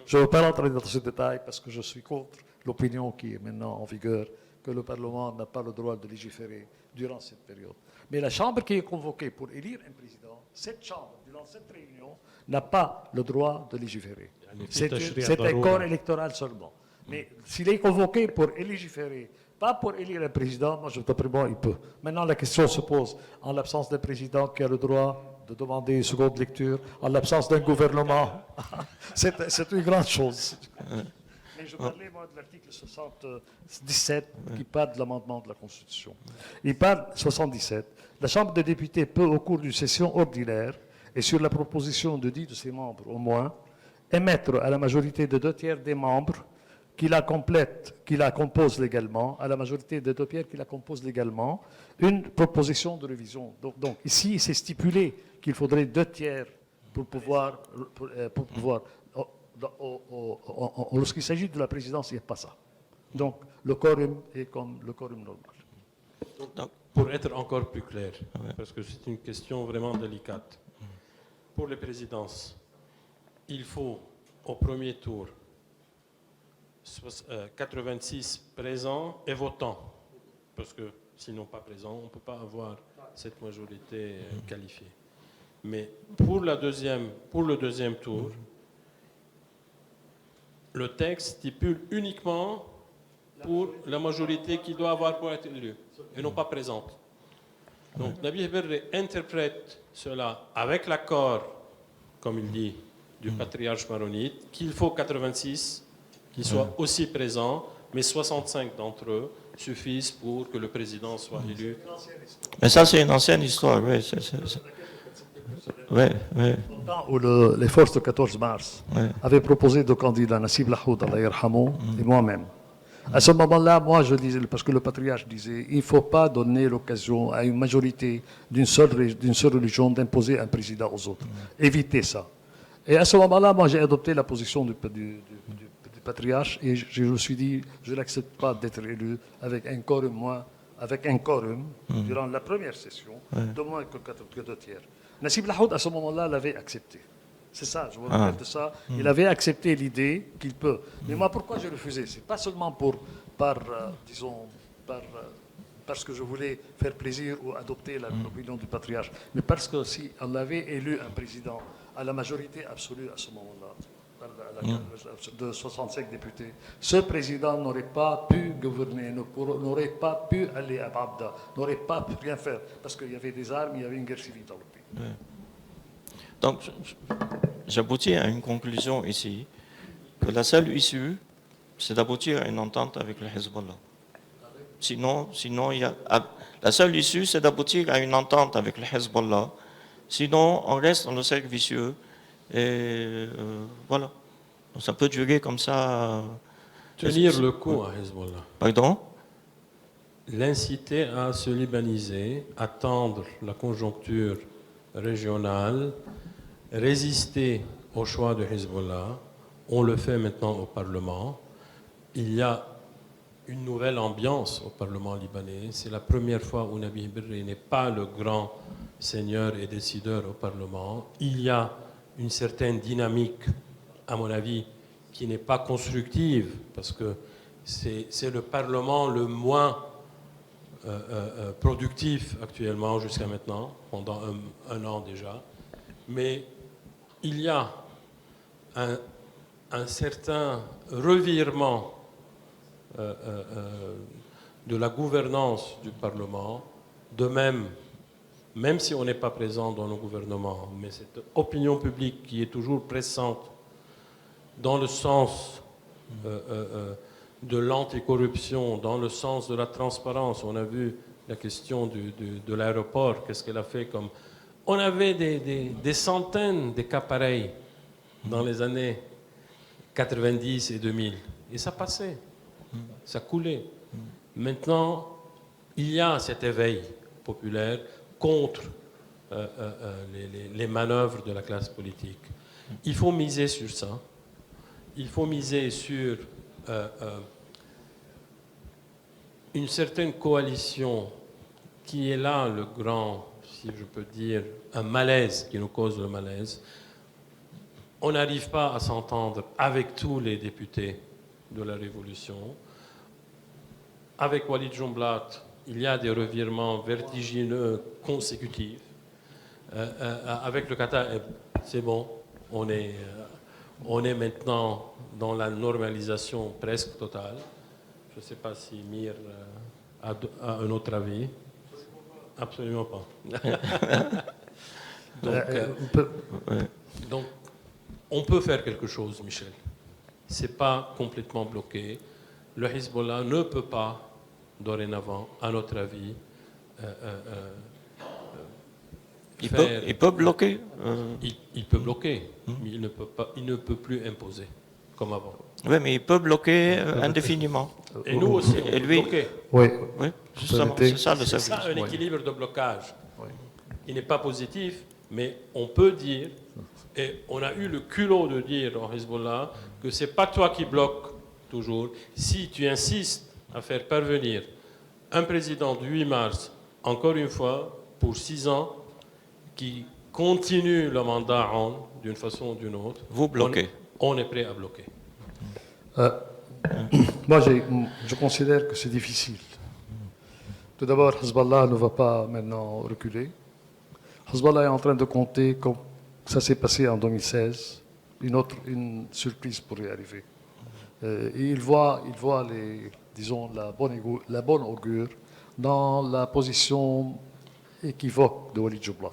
Speaker 3: Je ne veux pas rentrer dans ce détail parce que je suis contre l'opinion qui est maintenant en vigueur que le Parlement n'a pas le droit de légiférer durant cette période. Mais la Chambre qui est convoquée pour élire un président, cette Chambre, durant cette réunion, n'a pas le droit de légiférer. C'est un corps électoral seulement. Mais s'il est convoqué pour légiférer, pas pour élire un président, moi je d'après moi, il peut. Maintenant, la question se pose, en l'absence d'un président qui a le droit de demander une seconde lecture, en l'absence d'un gouvernement, c'est une grande chose. Mais je parlais, moi, de l'article 77 qui parle de l'amendement de la Constitution. Il parle, 77, la Chambre des députés peut, au cours d'une session ordinaire, et sur la proposition de 10 de ses membres au moins, émettre à la majorité de 2/3 des membres qui la composent légalement, à la majorité des 2/3 qui la composent légalement, une proposition de révision. Donc ici, c'est stipulé qu'il faudrait 2/3 pour pouvoir lorsqu'il s'agit de la présidence, il n'y a pas ça. Donc le quorum est comme le quorum normal.
Speaker 2: Donc, pour être encore plus clair, parce que c'est une question vraiment délicate, pour les présidences, il faut au premier tour 86 présents et votants, parce que sinon pas présents, on ne peut pas avoir cette majorité qualifiée. Mais pour le deuxième tour, le texte stipule uniquement pour la majorité qu'il doit avoir pour être élu, et non pas présente. Donc Nabih Berré interprète cela avec l'accord, comme il dit, du patriarche maronite, qu'il faut 86 qu'ils soient aussi présents, mais 65 d'entre eux suffisent pour que le président soit élu.
Speaker 1: Mais ça, c'est une ancienne histoire, oui. Ouais, ouais,
Speaker 3: Au temps où les forces de 14 mars
Speaker 1: ouais.
Speaker 3: avaient proposé deux candidats, Nassib Lahoud, Allah yarhamou, et moi-même. À ce moment-là, moi, je disais, parce que le patriarche disait, il ne faut pas donner l'occasion à une majorité d'une seule religion d'imposer un président aux autres. Évitez ça. Et à ce moment-là, moi, j'ai adopté la position du patriarche et je me suis dit, je n'accepte pas d'être élu avec un quorum, durant la première session, de moins que 2 tiers. Nassib Lahoud, à ce moment-là, l'avait accepté. C'est ça, je me rappelle de ça. Il avait accepté l'idée qu'il peut. Mais moi, pourquoi j'ai refusé? C'est pas seulement parce que je voulais faire plaisir ou adopter l'opinion du patriarche, mais parce que si on avait élu un président à la majorité absolue à ce moment-là, de 65 députés, ce président n'aurait pas pu gouverner, n'aurait pas pu aller à Babda, n'aurait pas pu rien faire, parce qu'il y avait des armes, il y avait une guerre civile dans le pays.
Speaker 1: Ouais. Donc, j'aboutis à une conclusion ici, que la seule issue, c'est d'aboutir à une entente avec le Hezbollah. Sinon la seule issue, c'est d'aboutir à une entente avec le Hezbollah. Sinon, on reste dans le cercle vicieux. Et voilà. Donc, ça peut durer comme ça.
Speaker 2: Tenir le coup à Hezbollah.
Speaker 1: Pardon?
Speaker 2: L'inciter à se libaniser, attendre la conjoncture régionale, résister au choix de Hezbollah. On le fait maintenant au Parlement. Il y a une nouvelle ambiance au Parlement libanais. C'est la première fois où Nabih Berri n'est pas le grand seigneur et décideur au Parlement. Il y a une certaine dynamique, à mon avis, qui n'est pas constructive, parce que c'est le Parlement le moins productif actuellement jusqu'à maintenant, pendant un an déjà. Mais il y a un certain revirement de la gouvernance du Parlement, de même si on n'est pas présent dans le gouvernement, mais cette opinion publique qui est toujours pressante dans le sens de l'anticorruption, dans le sens de la transparence. On a vu la question de l'aéroport, qu'est-ce qu'elle a fait comme... On avait des centaines de cas pareils dans les années 90 et 2000, et ça passait, ça coulait. Maintenant, il y a cet éveil populaire contre les manœuvres de la classe politique. Il faut miser sur ça. Il faut miser sur une certaine coalition qui est là, le grand, si je peux dire, un malaise qui nous cause le malaise. On n'arrive pas à s'entendre avec tous les députés de la Révolution. Avec Walid Jumblat, il y a des revirements vertigineux consécutifs. Avec le Qatar, c'est bon, on est maintenant dans la normalisation presque totale. Je ne sais pas si Mir a un autre avis. Absolument pas. Donc, on peut faire quelque chose, Michel. Ce n'est pas complètement bloqué. Le Hezbollah ne peut pas, dorénavant, à notre avis,
Speaker 1: Il peut bloquer.
Speaker 2: Il peut bloquer, mais il ne peut plus imposer, comme avant.
Speaker 1: Oui, mais il peut bloquer indéfiniment.
Speaker 2: Et nous aussi, on
Speaker 1: Et
Speaker 2: peut
Speaker 1: lui-
Speaker 2: bloquer.
Speaker 3: Oui,
Speaker 1: Oui, justement, c'est ça le
Speaker 2: C'est
Speaker 1: service.
Speaker 2: ça un équilibre de blocage. Il n'est pas positif, mais on peut dire, et on a eu le culot de dire au Hezbollah que ce n'est pas toi qui bloques toujours. Si tu insistes à faire parvenir un président du 8 mars, encore une fois, pour 6 ans, qui continue le mandat d'une façon ou d'une autre,
Speaker 1: Vous bloquez.
Speaker 2: on est prêt à bloquer.
Speaker 3: moi je considère que c'est difficile. Tout d'abord, Hezbollah ne va pas maintenant reculer. Hezbollah est en train de compter, comme ça s'est passé en 2016, une surprise pourrait arriver. Et il voit la bonne augure dans la position équivoque de Walid Jumblat,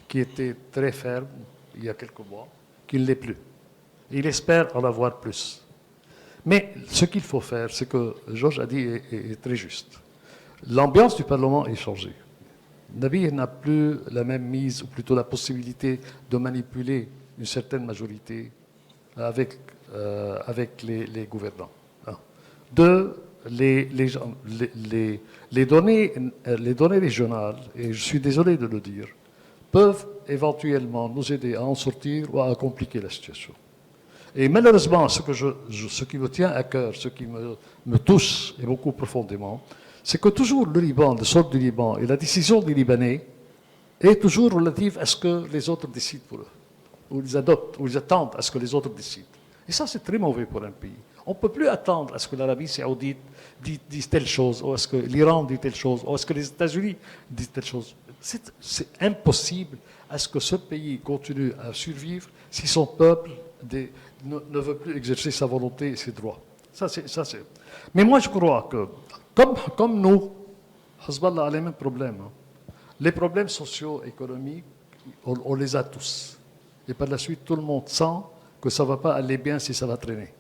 Speaker 3: qui était très ferme il y a quelques mois, qu'il ne l'est plus. Il espère en avoir plus. Mais ce qu'il faut faire, c'est que Georges a dit est très juste. L'ambiance du Parlement est changée. Nabi n'a plus la même mise, ou plutôt la possibilité de manipuler une certaine majorité avec les gouvernants. Un. Deux, les données régionales, et je suis désolé de le dire, peuvent éventuellement nous aider à en sortir ou à compliquer la situation. Et malheureusement, ce qui me tient à cœur, ce qui me touche et beaucoup profondément, c'est que toujours le Liban, le sort du Liban et la décision des Libanais est toujours relative à ce que les autres décident pour eux, ou ils adoptent, ou ils attendent à ce que les autres décident. Et ça, c'est très mauvais pour un pays. On ne peut plus attendre à ce que l'Arabie saoudite dise telle chose, ou à ce que l'Iran dise telle chose, ou à ce que les États-Unis disent telle chose. C'est impossible à ce que ce pays continue à survivre si son peuple ne veut plus exercer sa volonté et ses droits. Mais moi, je crois que, comme nous, Hezbollah a les mêmes problèmes. Les problèmes sociaux, économiques, on les a tous. Et par la suite, tout le monde sent que ça ne va pas aller bien si ça va traîner.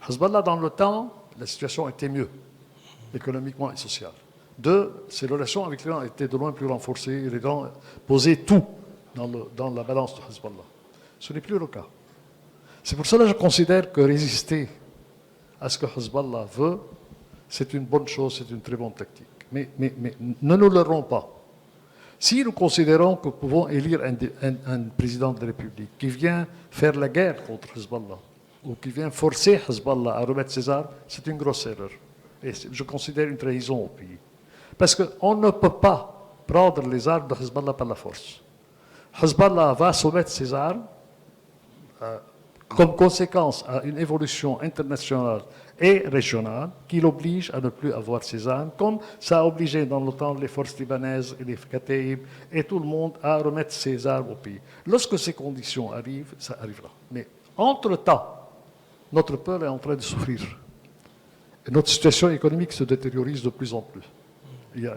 Speaker 3: Hezbollah, dans le temps, la situation était mieux, économiquement et sociale. Deux, ses relations avec l'Iran étaient de loin plus renforcées. L'Iran posait tout dans la balance de Hezbollah. Ce n'est plus le cas. C'est pour cela que je considère que résister à ce que Hezbollah veut, c'est une bonne chose, c'est une très bonne tactique. Mais ne nous leurrons pas. Si nous considérons que nous pouvons élire un président de la République qui vient faire la guerre contre Hezbollah, ou qui vient forcer Hezbollah à remettre ses armes, c'est une grosse erreur. Et je considère une trahison au pays. Parce qu'on ne peut pas prendre les armes de Hezbollah par la force. Hezbollah va soumettre ses armes comme conséquence à une évolution internationale et régionale qui l'oblige à ne plus avoir ses armes, comme ça a obligé dans le temps les forces libanaises et les Kataïb et tout le monde à remettre ses armes au pays. Lorsque ces conditions arrivent, ça arrivera. Mais entre-temps, notre peuple est en train de souffrir. Et notre situation économique se détériorise de plus en plus. Il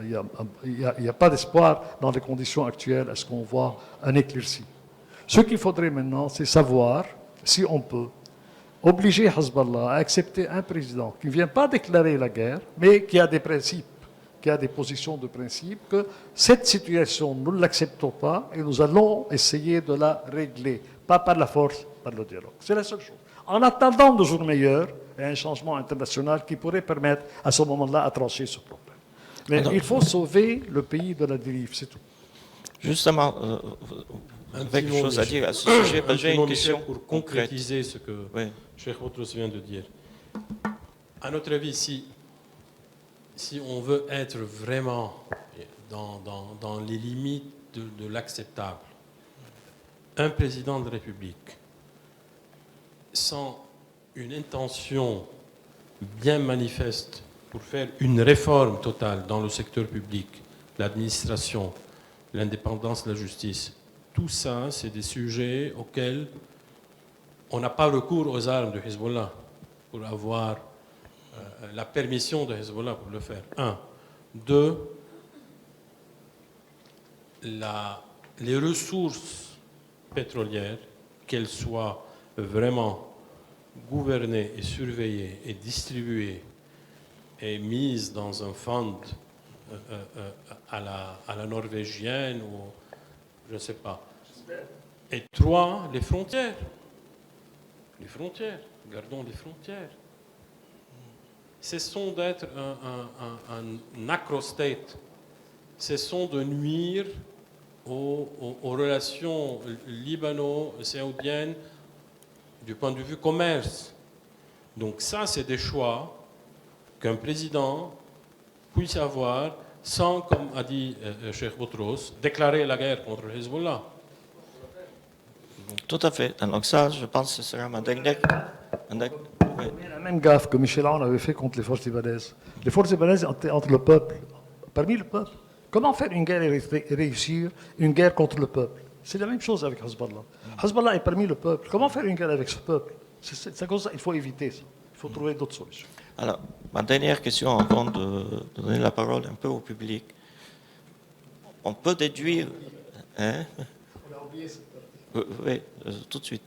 Speaker 3: n'y a pas d'espoir dans les conditions actuelles à ce qu'on voit un éclairci. Ce qu'il faudrait maintenant, c'est savoir si on peut obliger Hezbollah à accepter un président qui ne vient pas déclarer la guerre, mais qui a des principes, qui a des positions de principe, que cette situation, nous ne l'acceptons pas et nous allons essayer de la régler, pas par la force, par le dialogue. C'est la seule chose. En attendant de jours meilleurs et un changement international qui pourrait permettre à ce moment-là à trancher ce problème. Mais il faut sauver le pays de la dérive, c'est tout.
Speaker 1: Justement, avec quelque chose à dire à ce sujet, j'ai une question
Speaker 2: pour concrétiser ce que Cheikh Boutros vient de dire. À notre avis, si on veut être vraiment dans les limites de l'acceptable, un président de la République sans une intention bien manifeste pour faire une réforme totale dans le secteur public, l'administration, l'indépendance de la justice, tout ça, c'est des sujets auxquels on n'a pas recours aux armes de Hezbollah pour avoir la permission de Hezbollah pour le faire. Un. Deux, les ressources pétrolières, qu'elles soient vraiment gouvernées et surveillées et distribuées et mises dans un fonds à la norvégienne ou je ne sais pas. Et trois, les frontières. Les frontières. Gardons les frontières. Cessons d'être un acrostate. Cessons de nuire aux relations libano-saoudiennes du point de vue commerce. Donc ça, c'est des choix qu'un président puisse avoir sans, comme a dit Cheikh Boutros, déclarer la guerre contre le Hezbollah.
Speaker 1: Tout à fait. Donc ça, je pense que ce sera ma dernière...
Speaker 3: La même gaffe que Michel Aoun avait fait contre les forces libanaises. Les forces libanaises étaient entre le peuple, parmi le peuple. Comment faire une guerre et réussir une guerre contre le peuple? C'est la même chose avec Hezbollah. Hezbollah est parmi le peuple. Comment faire une guerre avec ce peuple? C'est comme ça, il faut éviter ça. Il faut trouver d'autres solutions.
Speaker 1: Alors, ma dernière question avant de donner la parole un peu au public. On peut déduire... Hein?
Speaker 3: On a oublié cette partie.
Speaker 1: Oui, tout de suite.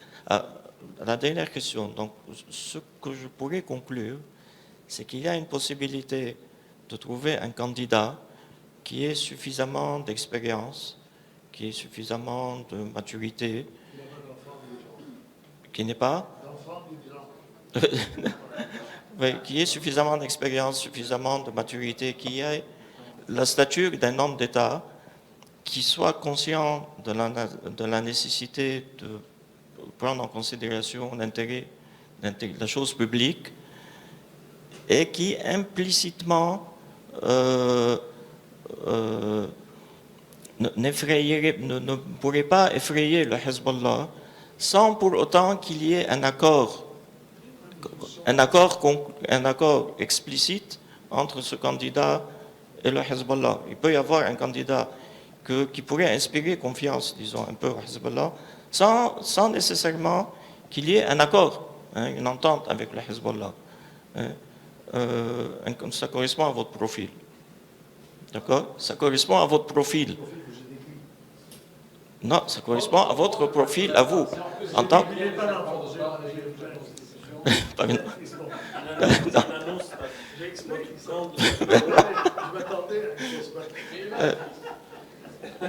Speaker 1: la dernière question. Donc, ce que je pourrais conclure, c'est qu'il y a une possibilité de trouver un candidat qui ait suffisamment d'expérience, qui ait suffisamment de maturité, qui n'est pas oui, qui ait suffisamment d'expérience, suffisamment de maturité, qui ait la stature d'un homme d'État, qui soit conscient de la nécessité de prendre en considération l'intérêt de la chose publique et qui implicitement ne pourrait pas effrayer le Hezbollah sans pour autant qu'il y ait un accord explicite entre ce candidat et le Hezbollah. Il peut y avoir un candidat qui pourrait inspirer confiance, disons, un peu au Hezbollah, sans nécessairement qu'il y ait un accord, hein, une entente avec le Hezbollah. Hein. Ça correspond à votre profil. D'accord? Ça correspond à votre profil. Non, ça correspond à votre profil, à vous. En tant que...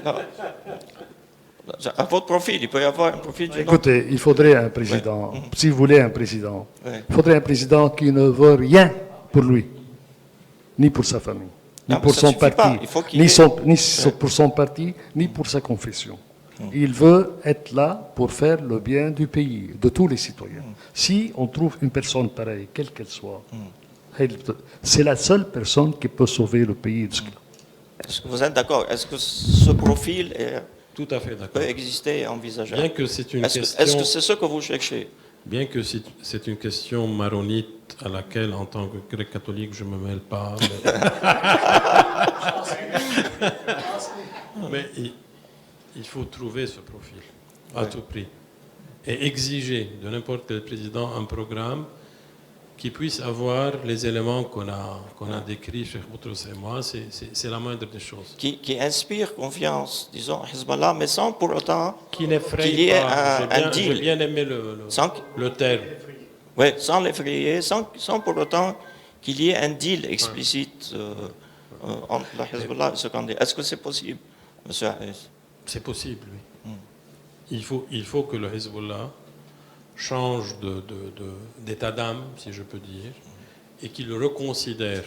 Speaker 1: Non. À votre profil, il peut y avoir un profil...
Speaker 3: Écoutez, il faudrait un président, si vous voulez un président,
Speaker 1: Ouais.
Speaker 3: il faudrait un président qui ne veut rien pour lui, ni pour sa famille, ni
Speaker 1: Non,
Speaker 3: pour
Speaker 1: ça
Speaker 3: son
Speaker 1: suffit pas.
Speaker 3: parti,
Speaker 1: Il faut qu'il
Speaker 3: ni
Speaker 1: ait-
Speaker 3: pour son parti, ni pour sa confession. Il veut être là pour faire le bien du pays, de tous les citoyens. Si on trouve une personne pareille, quelle qu'elle soit, c'est la seule personne qui peut sauver le pays de ce qu'il a.
Speaker 1: Est-ce que vous êtes d'accord? Est-ce que ce profil
Speaker 2: Tout à fait d'accord.
Speaker 1: peut exister et envisageable?
Speaker 2: Bien que c'est une
Speaker 1: Est-ce
Speaker 2: question...
Speaker 1: que c'est ce que vous cherchez?
Speaker 2: Bien que c'est une question maronite à laquelle, en tant que grec catholique, je ne me mêle pas, mais il faut trouver ce profil à tout prix et exiger de n'importe quel président un programme qui puisse avoir les éléments qu'on a décrits, Cheikh Boutros et moi. C'est la moindre des choses.
Speaker 1: Qui inspire confiance, disons, à Hezbollah, mais sans pour autant
Speaker 2: Qui
Speaker 1: qu'il y
Speaker 2: n'effraie
Speaker 1: ait
Speaker 2: pas.
Speaker 1: un deal.
Speaker 2: J'ai bien aimé
Speaker 1: Sans,
Speaker 2: le terme.
Speaker 1: ouais, sans l'effrayer, sans pour autant qu'il y ait un deal explicite entre le Hezbollah et ce candidat. Est-ce que c'est possible, M. Harris?
Speaker 2: C'est possible, oui. Il faut que le Hezbollah change d'état d'âme, si je peux dire, et qu'il reconsidère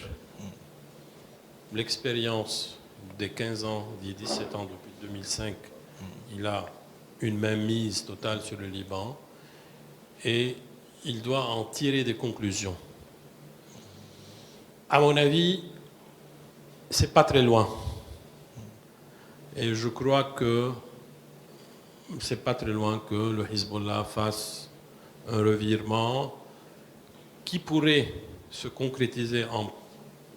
Speaker 2: l'expérience des 15 ans, des 17 ans depuis 2005. Il a une mainmise totale sur le Liban et il doit en tirer des conclusions. À mon avis, c'est pas très loin. Et je crois que c'est pas très loin que le Hezbollah fasse un revirement qui pourrait se concrétiser en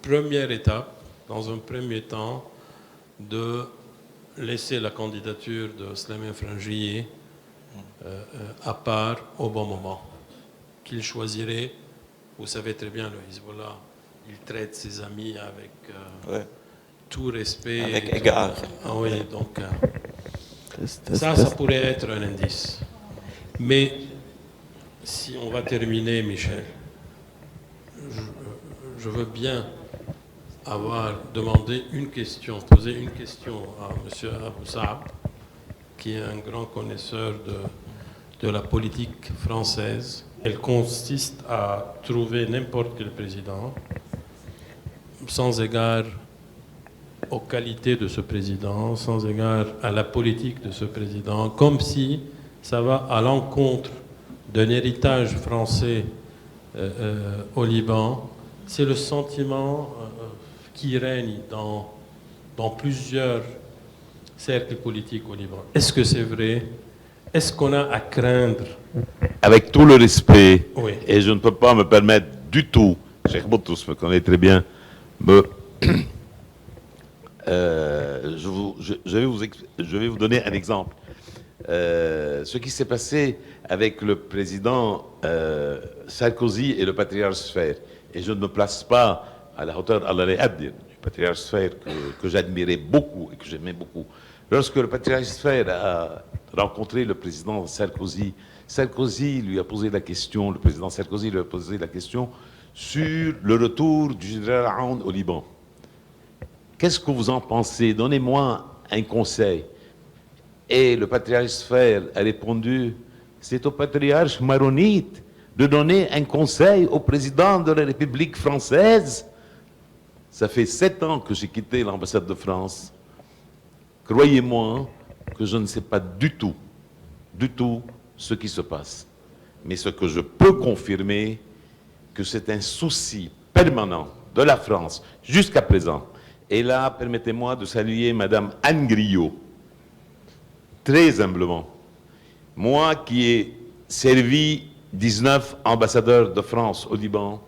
Speaker 2: première étape, dans un premier temps, de laisser la candidature de Slimane Frangieh à part au bon moment, qu'il choisirait. Vous savez très bien, le Hezbollah, il traite ses amis avec tout respect.
Speaker 1: Avec égard.
Speaker 2: Ah oui, donc ça pourrait être un indice. Mais si on va terminer, Michel, je veux bien poser une question à M. Abou Saab, qui est un grand connaisseur de la politique française. Elle consiste à trouver n'importe quel président, sans égard aux qualités de ce président, sans égard à la politique de ce président, comme si ça va à l'encontre d'un héritage français au Liban. C'est le sentiment qui règne dans plusieurs cercles politiques au Liban. Est-ce que c'est vrai? Est-ce qu'on a à craindre?
Speaker 4: Avec tout le respect,
Speaker 2: Oui.
Speaker 4: et je ne peux pas me permettre du tout, Cheikh Boutros me connaît très bien, je vais vous donner un exemple. Ce qui s'est passé avec le président Sarkozy et le patriarche Sfaer, et je ne me place pas à la hauteur d'Allah Abdin, du patriarche Sfaer que j'admirais beaucoup et que j'aimais beaucoup. Lorsque le patriarche Sfaer a rencontré le président Sarkozy, Sarkozy lui a posé la question, le président Sarkozy lui a posé la question sur le retour du général Aoun au Liban. Qu'est-ce que vous en pensez? Donnez-moi un conseil. Et le patriarche Sphère a répondu, c'est au patriarche maronite de donner un conseil au président de la République française. Ça fait 7 ans que j'ai quitté l'ambassade de France. Croyez-moi que je ne sais pas du tout ce qui se passe. Mais ce que je peux confirmer, que c'est un souci permanent de la France jusqu'à présent. Et là, permettez-moi de saluer Madame Anne Griot, très humblement. Moi qui ai servi 19 ambassadeurs de France au Liban,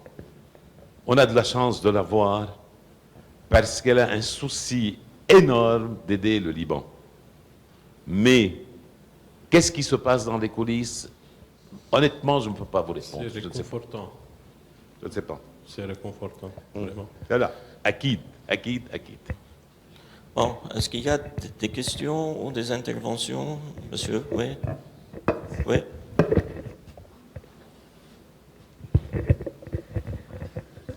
Speaker 4: on a de la chance de la voir parce qu'elle a un souci énorme d'aider le Liban. Mais qu'est-ce qui se passe dans les coulisses? Honnêtement, je ne peux pas vous répondre.
Speaker 2: C'est réconfortant.
Speaker 4: Je ne sais pas.
Speaker 2: C'est réconfortant, vraiment.
Speaker 4: Voilà. Akid.
Speaker 1: Bon, est-ce qu'il y a des questions ou des interventions, monsieur? Oui. Oui.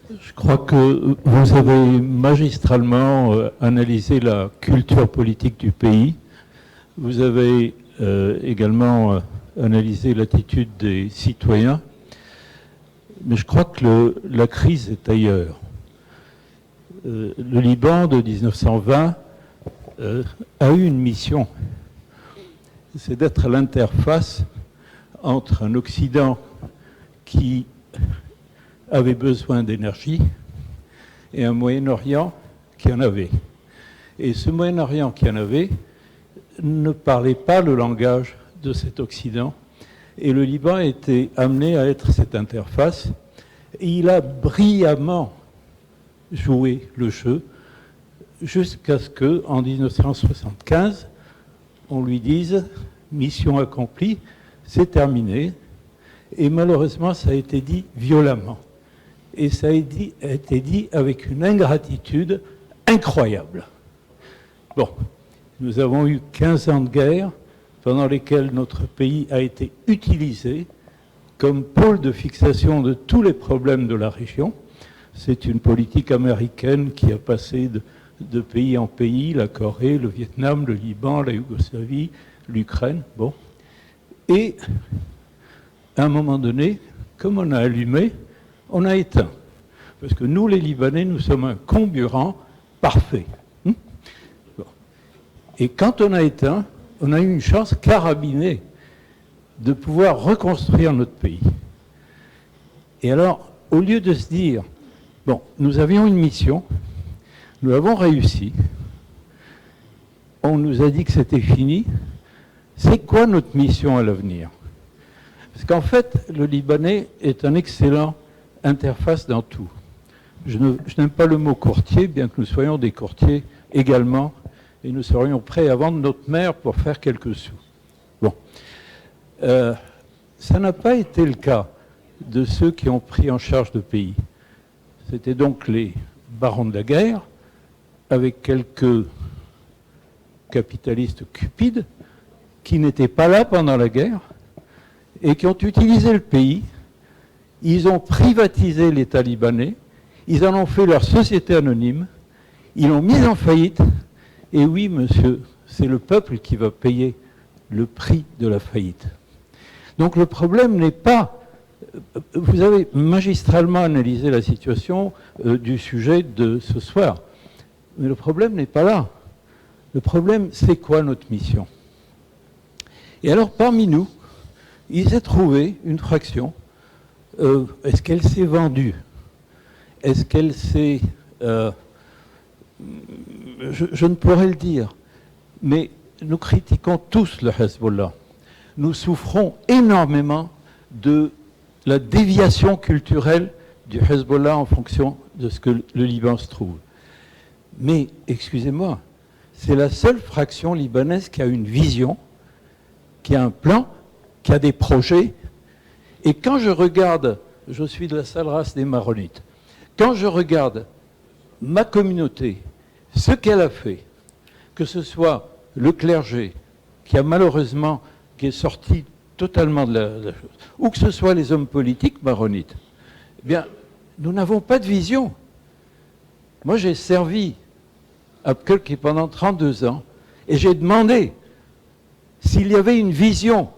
Speaker 5: Je crois que vous avez magistralement analysé la culture politique du pays. Vous avez également analysé l'attitude des citoyens. Mais je crois que la crise est ailleurs. Le Liban de 1920 a eu une mission. C'est d'être à l'interface entre un Occident qui avait besoin d'énergie et un Moyen-Orient qui en avait. Et ce Moyen-Orient qui en avait ne parlait pas le langage de cet Occident. Et le Liban a été amené à être cette interface. Et il a brillamment joué le jeu jusqu'à ce qu'en 1975, on lui dise « mission accomplie, c'est terminé ». Et malheureusement, ça a été dit violemment. Et ça a été dit avec une ingratitude incroyable. Bon, nous avons eu 15 ans de guerre pendant lesquels notre pays a été utilisé comme pôle de fixation de tous les problèmes de la région. C'est une politique américaine qui a passé de pays en pays, la Corée, le Vietnam, le Liban, la Yougoslavie, l'Ukraine. Bon. Et à un moment donné, comme on a allumé, on a éteint. Parce que nous, les Libanais, nous sommes un comburant parfait. Bon. Et quand on a éteint, on a eu une chance carabinée de pouvoir reconstruire notre pays. Et alors, au lieu de se dire, bon, nous avions une mission, nous avons réussi, on nous a dit que c'était fini, c'est quoi notre mission à l'avenir? Parce qu'en fait, le Libanais est un excellent interface dans tout. Je n'aime pas le mot courtier, bien que nous soyons des courtiers également, et nous serions prêts à vendre notre mère pour faire quelques sous. Bon. Ça n'a pas été le cas de ceux qui ont pris en charge le pays. C'était donc les barons de la guerre, avec quelques capitalistes cupides, qui n'étaient pas là pendant la guerre, et qui ont utilisé le pays. Ils ont privatisé l'État libanais, ils en ont fait leur société anonyme, ils l'ont mise en faillite, et oui, monsieur, c'est le peuple qui va payer le prix de la faillite. Donc le problème n'est pas... Vous avez magistralement analysé la situation du sujet de ce soir, mais le problème n'est pas là. Le problème, c'est quoi notre mission? Et alors, parmi nous, il s'est trouvé une fraction. Est-ce qu'elle s'est vendue? Est-ce qu'elle s'est... je ne pourrais le dire, mais nous critiquons tous le Hezbollah. Nous souffrons énormément de la déviation culturelle du Hezbollah en fonction de ce que le Liban se trouve. Mais, excusez-moi, c'est la seule fraction libanaise qui a une vision, qui a un plan, qui a des projets. Et quand je regarde, je suis de la sale race des Maronites, quand je regarde ma communauté, ce qu'elle a fait, que ce soit le clergé, qui a malheureusement, qui est sorti totalement de la chose, ou que ce soit les hommes politiques maronites, eh bien, nous n'avons pas de vision. Moi, j'ai servi à Abqaiq pendant 32 ans, et j'ai demandé s'il y avait une vision.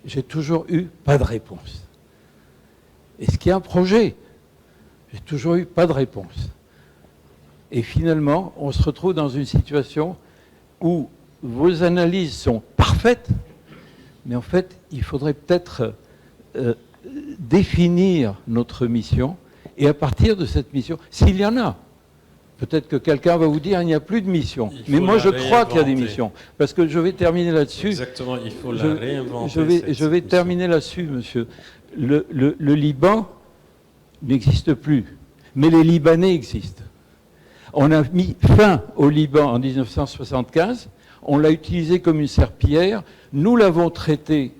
Speaker 5: J'ai toujours eu pas de réponse. Est-ce qu'il y a un projet? J'ai toujours eu pas de réponse. Et finalement, on se retrouve dans une situation où vos analyses sont parfaites, mais en fait, il faudrait peut-être définir notre mission, et à partir de cette mission, s'il y en a, peut-être que quelqu'un va vous dire qu'il n'y a plus de mission. Mais moi, je crois qu'il y a des missions. Parce que je vais terminer là-dessus.
Speaker 2: Exactement, il faut la réinventer.
Speaker 5: Je vais terminer là-dessus, monsieur. Le Liban n'existe plus, mais les Libanais existent. On a mis fin au Liban en 1975, on l'a utilisé comme une serpillière, nous l'avons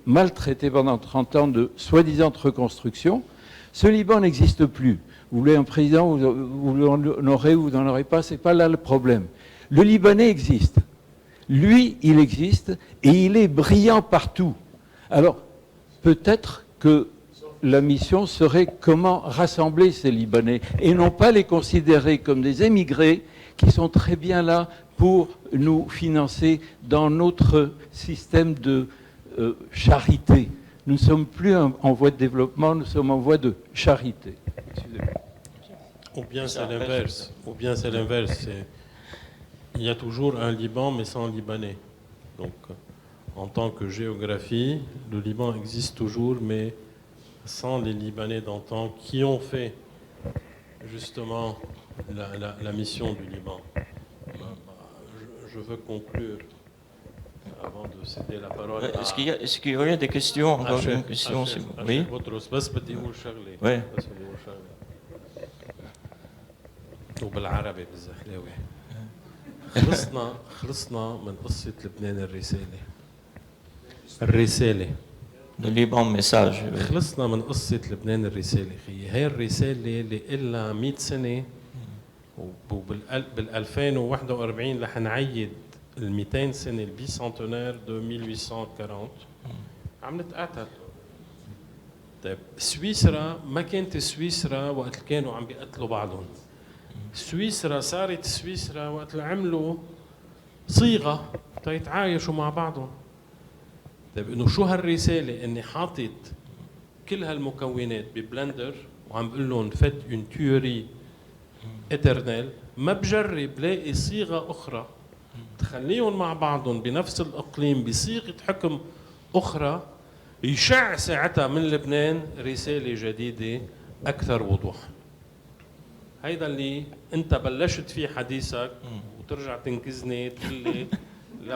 Speaker 5: maltraité pendant 30 ans de soi-disant reconstruction. Ce Liban n'existe plus. Vous voulez un président, vous en aurez ou vous n'en aurez pas, ce n'est pas là le problème. Le Libanais existe. Lui, il existe et il est brillant partout. Alors, peut-être que la mission serait comment rassembler ces Libanais et non pas les considérer comme des émigrés qui sont très bien là pour nous financer dans notre système de charité. Nous ne sommes plus en voie de développement, nous sommes en voie de charité. Excusez-moi.
Speaker 2: Ou bien c'est l'inverse. Ou bien c'est l'inverse. Il y a toujours un Liban, mais sans Libanais. Donc, en tant que géographie, le Liban existe toujours, mais sans les Libanais d'antan qui ont fait justement la mission du Liban. Je veux conclure avant de céder la parole.
Speaker 1: Est-ce qu'il y aurait des questions? Encore une question? Oui. Oui.
Speaker 2: وبالعربي بالزحلاوي خلصنا من قصة لبنان الرسالة
Speaker 1: Le Liban message. Oui.
Speaker 2: خلصنا من قصة لبنان الرسالة خيي هاي الرسالة اللي إلها 100 سنة وبال 2041 رح نعيد ال 200 سنة البيسنتونير دو 1840 عم نتقاتل. طيب سويسرا ما كانت سويسرا وقت كانوا عم بيقتلوا بعضهم. سويسرا صارت سويسرا وقت عملوا صيغة تيتعايشوا مع بعضهم. طيب انه شو هالرسالة اني حاطط كل هالمكونات ببلندر وعم بقول لهم فت اون تيوري اترنال ما بجرب لاقي صيغة أخرى تخليهم مع بعضهم بنفس الإقليم بصيغة حكم أخرى يشع ساعتها من لبنان رسالة جديدة أكثر وضوحا. هيدا اللي أنت بلشت فيه حديثك وترجع تنكزني تقول لي لا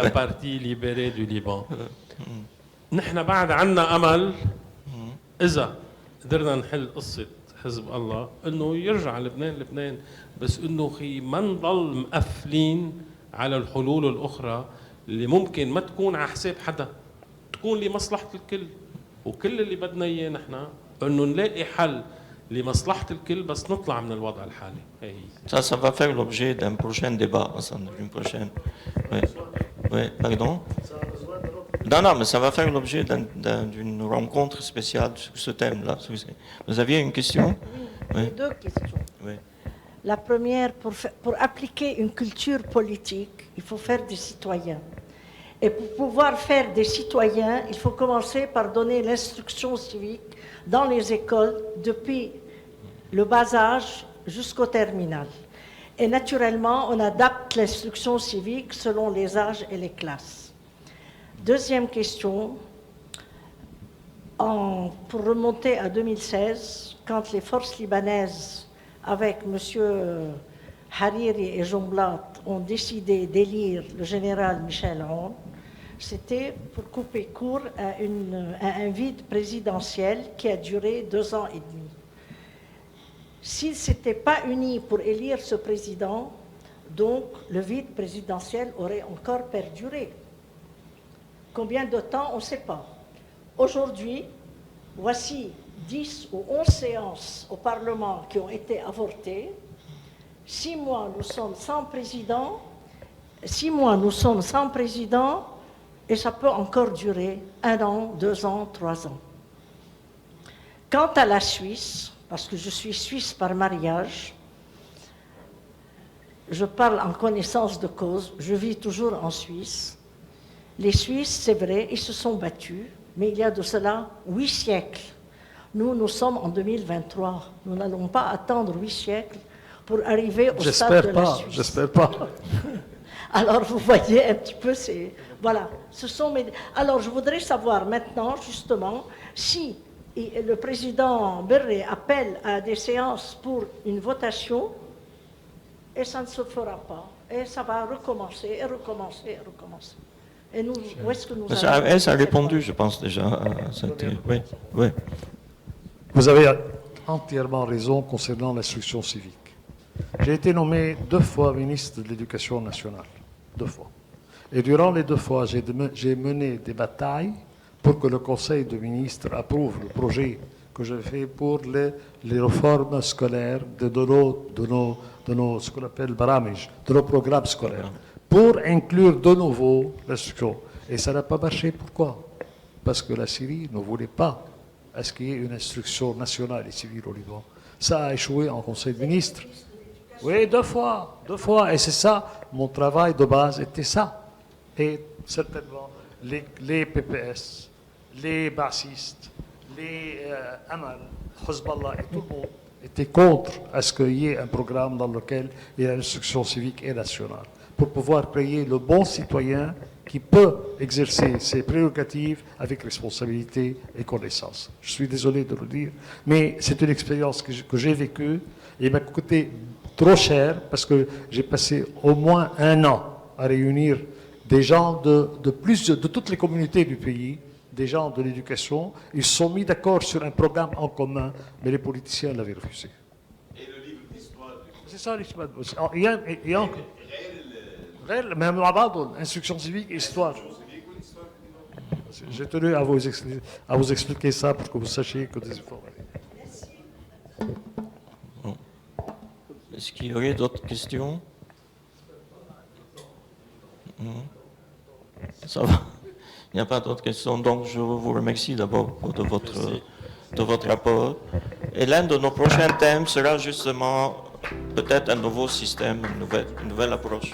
Speaker 2: بارتي ليبري دو ليبان. نحن بعد عنا أمل إذا قدرنا نحل قصة حزب الله انه يرجع لبنان بس انه خي ما نضل مقفلين على الحلول الاخرى اللي ممكن ما تكون على حساب حدا تكون لمصلحه الكل وكل اللي بدنا اياه نحن انه نلاقي حل لمصلحه الكل بس نطلع من الوضع الحالي. هي
Speaker 1: Ça va faire l'objet d'un prochain débat, d'une prochaine. Oui. Oui, pardon. Non, mais ça va faire l'objet d'une rencontre spéciale sur ce thème-là. Vous aviez une question?
Speaker 6: Oui, deux questions.
Speaker 1: Oui.
Speaker 6: La première, pour appliquer une culture politique, il faut faire des citoyens. Et pour pouvoir faire des citoyens, il faut commencer par donner l'instruction civique dans les écoles depuis le bas âge jusqu'au terminal. Et naturellement, on adapte l'instruction civique selon les âges et les classes. Deuxième question, pour remonter à 2016, quand les forces libanaises, avec M. Hariri et Jumblat, ont décidé d'élire le général Michel Aoun, c'était pour couper court à un vide présidentiel qui a duré 2 ans et demi. S'ils ne s'étaient pas unis pour élire ce président, donc le vide présidentiel aurait encore perduré. Combien de temps, on ne sait pas. Aujourd'hui, voici 10 ou 11 séances au Parlement qui ont été avortées. 6 mois, nous sommes sans président. 6 mois, nous sommes sans président. et ça peut encore durer 1 an, 2 ans, 3 ans. Quant à la Suisse, parce que je suis suisse par mariage, je parle en connaissance de cause, je vis toujours en Suisse. Les Suisses, c'est vrai, ils se sont battus, mais il y a de cela 8 siècles. Nous sommes en 2023. Nous n'allons pas attendre 8 siècles pour arriver au stade de la Suisse.
Speaker 3: J'espère pas.
Speaker 6: Alors, vous voyez un petit peu, c'est... Voilà, ce sont mes... Alors, je voudrais savoir maintenant, justement, si le président Berré appelle à des séances pour une votation, et ça ne se fera pas. Et ça va recommencer, et recommencer, et recommencer. Et nous, où est-ce que nous allons?
Speaker 1: Elle a répondu, je pense, déjà à cette... Oui, oui.
Speaker 3: Vous avez entièrement raison concernant l'instruction civique. J'ai été nommé 2 fois ministre de l'Éducation nationale. 2 fois. Et durant les 2 fois, j'ai mené des batailles pour que le Conseil de ministres approuve le projet que j'ai fait pour les réformes scolaires de nos ce qu'on appelle baramij, de nos programmes scolaires, pour inclure de nouveau l'instruction. Et ça n'a pas marché. Pourquoi? Parce que la Syrie ne voulait pas à ce qu'il y ait une instruction nationale et civile au Liban. Ça a échoué en Conseil de ministres. Oui, 2 fois. Et c'est ça, mon travail de base était ça. Et certainement, les PPS, les bassistes, les Amal, Hezbollah et tout le monde étaient contre à ce qu'il y ait un programme dans lequel il y a l'instruction civique et nationale, pour pouvoir créer le bon citoyen qui peut exercer ses prérogatives avec responsabilité et connaissance. Je suis désolé de le dire, mais c'est une expérience que j'ai vécue et m'a coûté trop cher parce que j'ai passé au moins 1 an à réunir des gens de toutes les communautés du pays, des gens de l'éducation. Ils se sont mis d'accord sur un programme en commun, mais les politiciens l'avaient refusé.
Speaker 4: Et le livre d'histoire?
Speaker 3: C'est ça l'histoire. Il y a encore. Même instruction civique et histoire. J'ai tenu à vous expliquer ça pour que vous sachiez que des informations.
Speaker 1: Est-ce qu'il y aurait d'autres questions? Ça va. Il n'y a pas d'autres questions. Donc, je vous remercie d'abord de votre rapport. Et l'un de nos prochains thèmes sera justement peut-être un nouveau système, une nouvelle approche.